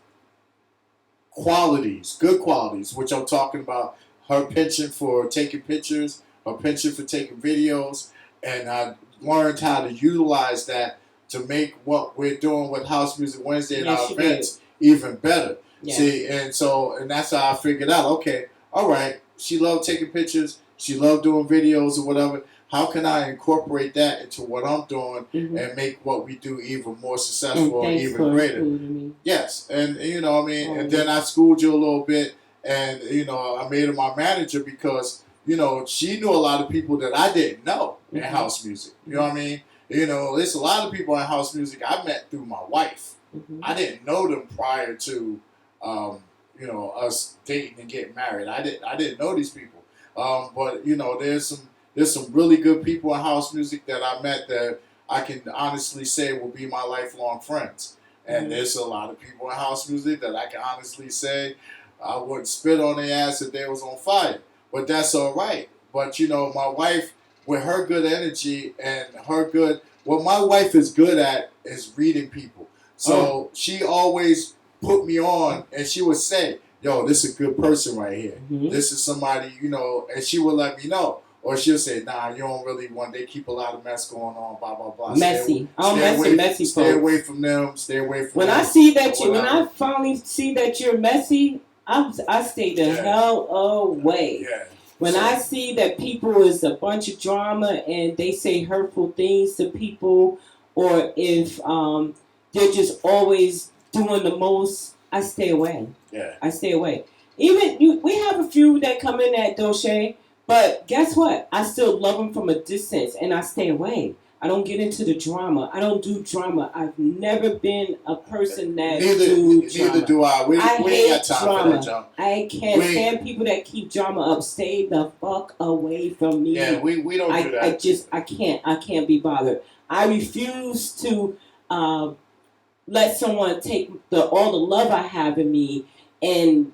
qualities, good qualities, which I'm talking about, her penchant for taking pictures, her penchant for taking videos, and I learned how to utilize that to make what we're doing with House Music Wednesday and our events even better. Yes. See, and that's how I figured out, okay, all right, she loved taking pictures, she loved doing videos or whatever. How can I incorporate that into what I'm doing and make what we do even more successful and even greater? Yes, and and then I schooled you a little bit, and I made her my manager because she knew a lot of people that I didn't know in house music. You know what I mean? There's a lot of people in house music I met through my wife. I didn't know them prior to us dating and getting married. I didn't know these people, but there's some really good people in house music that I met that I can honestly say will be my lifelong friends. And there's a lot of people in house music that I can honestly say I wouldn't spit on their ass if they was on fire. But that's all right. But, my wife, with her good energy and what my wife is good at is reading people. So she always put me on, and she would say, yo, this is a good person right here. This is somebody, and she would let me know. Or she'll say, nah, you don't really want, they keep a lot of mess going on, blah, blah, blah. Messy. Messy Stay away from them. Stay away from when them. When I finally see that you're messy, I stay the hell away. Yeah. When I see that people is a bunch of drama and they say hurtful things to people, or if they're just always doing the most, I stay away. Yeah. I stay away. Even we have a few that come in at Doche. But guess what? I still love them from a distance, and I stay away. I don't get into the drama. I don't do drama. I've never been a person that do drama. Neither do I. We ain't got time drama. for that junk. I can't stand people that keep drama up. Stay the fuck away from me. Yeah, we don't do that. I can't be bothered. I refuse to let someone take all the love I have in me and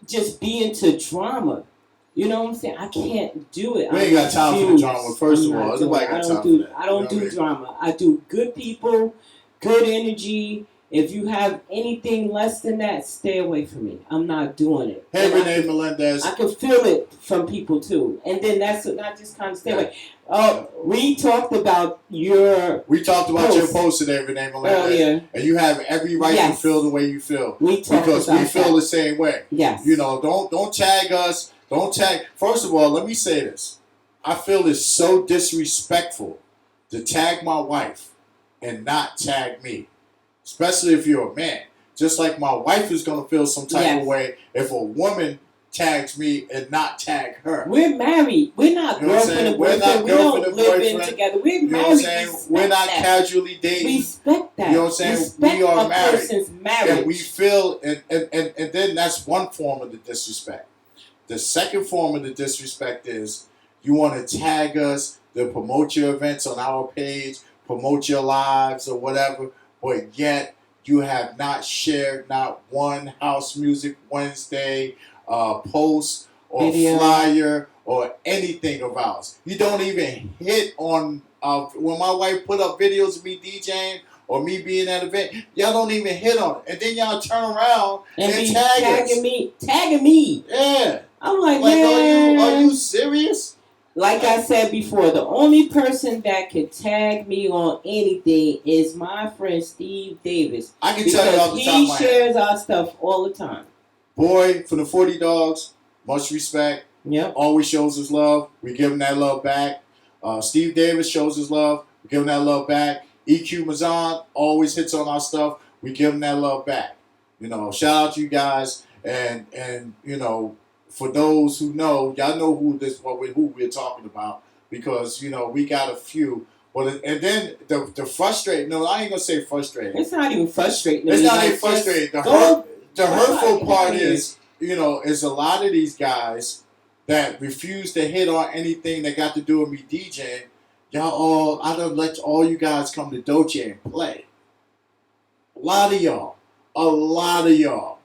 just be into drama. You know what I'm saying? I can't do it. We ain't got time for the drama, first of all. Nobody got time for that. I don't do drama. I do good people, good energy. If you have anything less than that, stay away from me. I'm not doing it. Hey, Renee Melendez. I can feel it from people, too. And then I just kind of stay away. We talked about your post today, Renee Melendez. Earlier. And you have every right to feel the way you feel. Because we feel the same way. Yes. Don't tag us. First of all, let me say this. I feel it's so disrespectful to tag my wife and not tag me. Especially if you're a man. Just like my wife is going to feel some type of way if a woman tags me and not tag her. We're married. We're not girlfriend and boyfriend. We don't live in together. We're married. We're not casually dating. Respect that. You know what I'm saying? Respect we are married. Person's marriage. And we feel, and then that's one form of the disrespect. The second form of the disrespect is you want to tag us to promote your events on our page, promote your lives or whatever, but yet you have not shared not one House Music Wednesday post or flyer or anything of ours. You don't even hit on, when my wife put up videos of me DJing or me being at an event, y'all don't even hit on it. And then y'all turn around and tag us. Tagging me. Yeah. I'm like, man. Are you serious? Like I said before, the only person that can tag me on anything is my friend Steve Davis. I can tell you off the top of my head. He shares our stuff all the time. Boy, for the 40 Dogs, much respect. Yep. Always shows his love. We give him that love back. Steve Davis shows his love. We give him that love back. EQ Mazan always hits on our stuff. We give him that love back. Shout out to you guys. And for those who know, y'all know who we're talking about because we got a few. But and then the frustrating. No, I ain't gonna say frustrating. It's not even frustrating. It's not even frustrating. The hurtful part is is a lot of these guys that refuse to hit on anything that got to do with me DJing. I done let all you guys come to Dolce and play. A lot of y'all. A lot of y'all.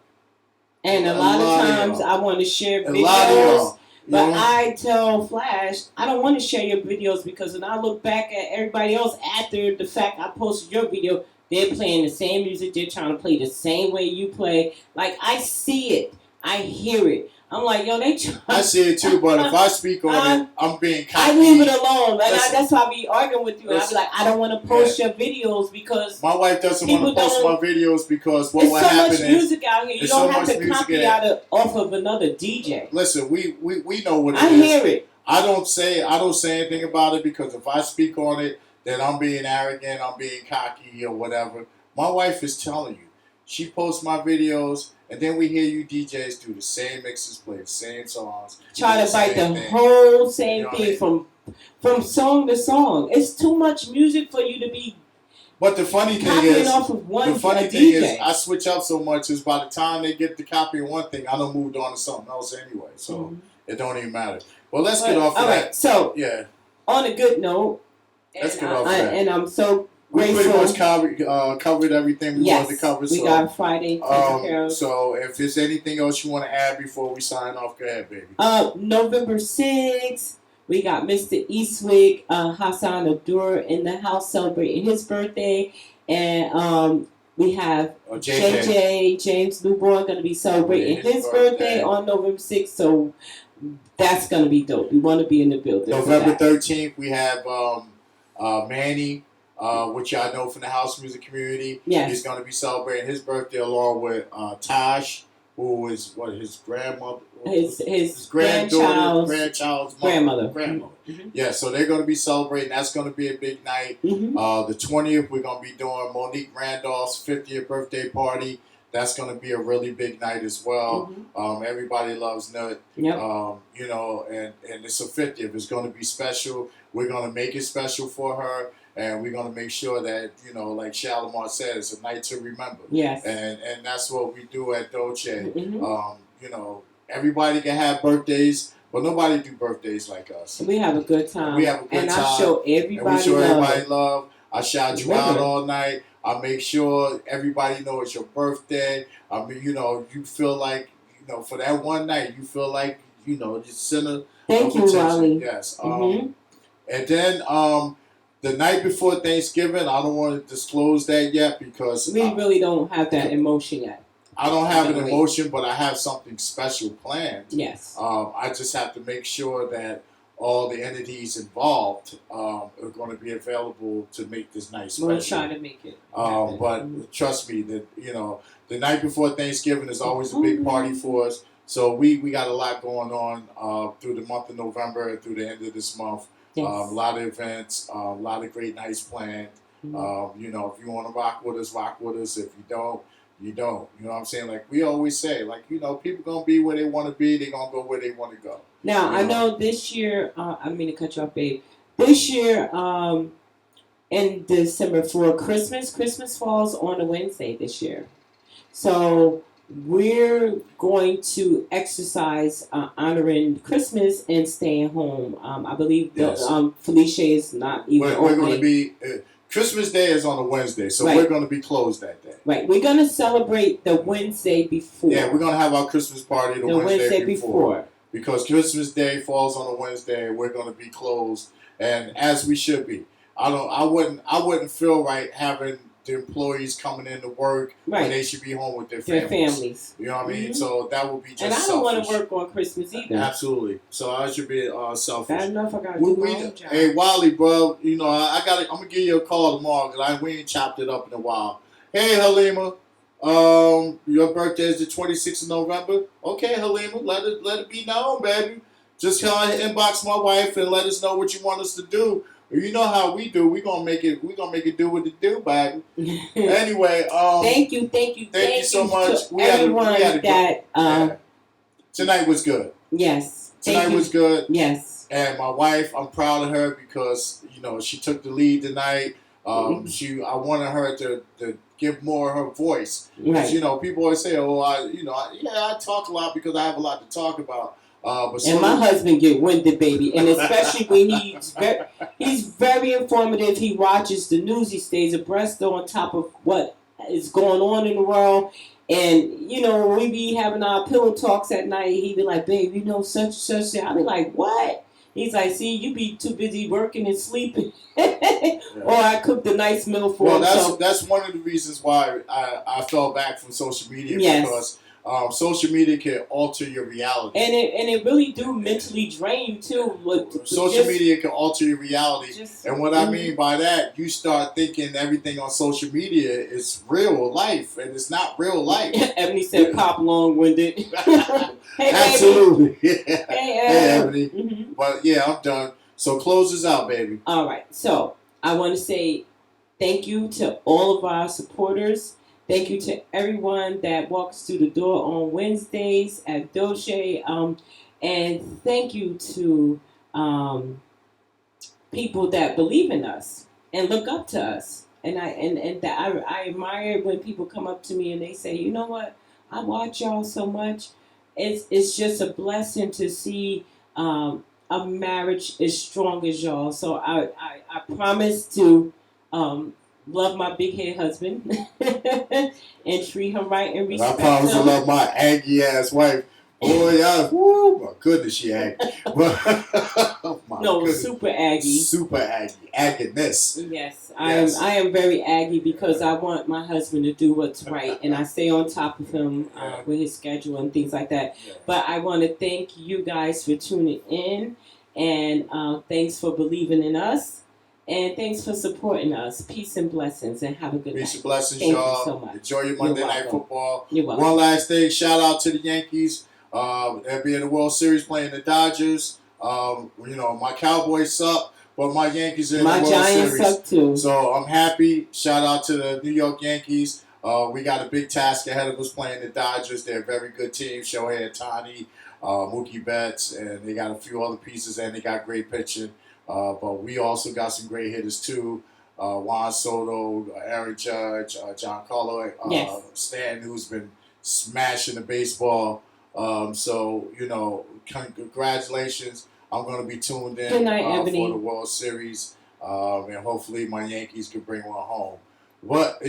And a lot of times I want to share A lot of videos, y'all. but I tell Flash, I don't want to share your videos because when I look back at everybody else after the fact I posted your video, they're playing the same music. They're trying to play the same way you play. Like, I see it. I hear it. I'm like, yo, they try. I see it too, but if I speak on it, I'm being cocky. I leave it alone. And that's why I be arguing with you. And I be like, I don't want to post your videos because my wife doesn't want to post my videos because what will happen is there's so much music out here. You don't have to copy off of another DJ. Listen, we know what it is. I hear it. I don't say anything about it because if I speak on it, then I'm being arrogant, I'm being cocky or whatever. My wife is telling you. She posts my videos, and then we hear you DJs do the same mixes, play the same songs. Try to bite the whole same thing from song to song. It's too much music for you to be. But the funny thing is, I switch up so much is by the time they get to copying one thing, I done moved on to something else anyway. So it don't even matter. Well, let's get off of that. Right, so yeah. On a good note, let's get off that. And I'm so we grateful. pretty much covered everything we wanted to cover. We got Friday taken care of. So if there's anything else you want to add before we sign off, go ahead, baby. November 6th, we got Mr. Eastwick, Hassan Abdur in the house celebrating his birthday. And we have JJ, James Newborn, going to be celebrating his birthday on November 6th. So that's going to be dope. We want to be in the building. November 13th, we have Manny, which y'all know from the house music community. Yes. He's going to be celebrating his birthday along with Tosh, who is his grandmother. His grandchild's grandmother. Mm-hmm. Yeah, so they're going to be celebrating. That's going to be a big night. Mm-hmm. The 20th, we're going to be doing Monique Randolph's 50th birthday party. That's going to be a really big night as well. Mm-hmm. Everybody loves Nut. Yep. You know, and it's a 50th. It's going to be special. We're going to make it special for her. And we're going to make sure that, you know, like Shalimar said, it's a night to remember. Yes. And that's what we do at Dolce. Mm-hmm. You know, everybody can have birthdays, but nobody do birthdays like us. We have a good time. We have a good time. I show everybody love. I shout you out all night. I make sure everybody knows it's your birthday. I mean, you know, you feel like, you know, for that one night, you feel like, you know, the center. Thank you, Wally. Yes. And then the night before Thanksgiving, I don't want to disclose that yet because we really don't have that emotion yet. I don't have an emotion, but I have something special planned. Yes. I just have to make sure that all the entities involved are going to be available to make this night special. We'll try to make it. But trust me, that you know, the night before Thanksgiving is always a big party for us. So we got a lot going on through the month of November and through the end of this month. Yes. A lot of events, a lot of great nights planned. Mm-hmm. You know, if you want to rock with us, rock with us. If you don't, you don't. You know what I'm saying? Like we always say, like, you know, people going to be where they want to be. They're going to go where they want to go. Now, I know this year, I don't mean to cut you off, babe. This year, in December for Christmas falls on a Wednesday this year. So we're going to exercise honoring Christmas and staying home. I believe Felicia is not even We're going to be... Christmas Day is on a Wednesday, so we're going to be closed that day. Right. We're going to celebrate the Wednesday before. Yeah, we're going to have our Christmas party the Wednesday before. Because Christmas Day falls on a Wednesday, we're going to be closed, and as we should be. I wouldn't feel right having the employees coming into work when they should be home with their families. You know what I mean? So that would be just selfish. And I don't want to work on Christmas either. Absolutely. So I should be selfish. Bad enough I got to do my own job. Hey, Wally, bro, you know, I'm going to give you a call tomorrow because we ain't chopped it up in a while. Hey, Halima. Your birthday is the 26th of November. Okay, Halima, let it be known, baby. Just inbox my wife and let us know what you want us to do. You know how we do. We're gonna make it do what it do, baby. Anyway, thank you so much. Tonight was good. Yes. Tonight was good. Yes. And my wife, I'm proud of her because, you know, she took the lead tonight. I wanted her to give more of her voice. Because, you know, people always say, I talk a lot because I have a lot to talk about. But And my husband get winded, baby, and especially when he's very informative. He watches the news. He stays abreast on top of what is going on in the world. And when we be having our pillow talks at night, he be like, "Babe, such and such." I be like, "What?" He's like, "See, you be too busy working and sleeping." Or I cooked a nice meal for him. Well, that's one of the reasons why I fell back from social media, because social media can alter your reality, and it really do mentally drain you too. Social media can alter your reality, and what I mean by that, you start thinking everything on social media is real life, and it's not real life. Ebony said, "Pop long-winded." Hey, absolutely. Hey, Ebony. Mm-hmm. But yeah, I'm done. So close us out, baby. All right. So I want to say thank you to all of our supporters. Thank you to everyone that walks through the door on Wednesdays at Doche. And thank you to people that believe in us and look up to us. And I admire when people come up to me and they say, "You know what? I watch y'all so much. It's just a blessing to see a marriage as strong as y'all." So I promise to love my big head husband and treat him right and respect him. I promise to love my Aggie ass wife. Boy, woo, my goodness, she Aggie. Goodness. Super Aggie. Super Aggie. Agginess. Yes, I am very Aggie because I want my husband to do what's right, and I stay on top of him with his schedule and things like that. Yeah. But I want to thank you guys for tuning in, and thanks for believing in us. And thanks for supporting us. Peace and blessings, and have a good night. Peace and blessings, Thank y'all. You so much. Enjoy your Monday Night Football. You're welcome. One last thing, shout out to the Yankees. They'll be in the World Series playing the Dodgers. My Cowboys suck, but my Yankees are in the World Series. My Giants suck too. So I'm happy. Shout out to the New York Yankees. We got a big task ahead of us playing the Dodgers. They're a very good team. Shohei Ohtani, Mookie Betts, and they got a few other pieces, and they got great pitching. But we also got some great hitters too. Juan Soto, Aaron Judge, Giancarlo Stanton, who's been smashing the baseball. So, congratulations. I'm going to be tuned in Good night, Ebony. for the World Series. And hopefully my Yankees can bring one home. But,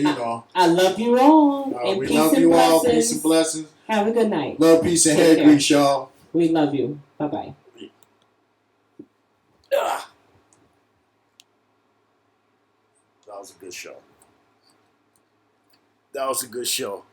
I love you all. And we peace love and you blessings. all. Peace and blessings. Have a good night. Love, peace, and head grease, y'all. We love you. Bye-bye. That was a good show. That was a good show.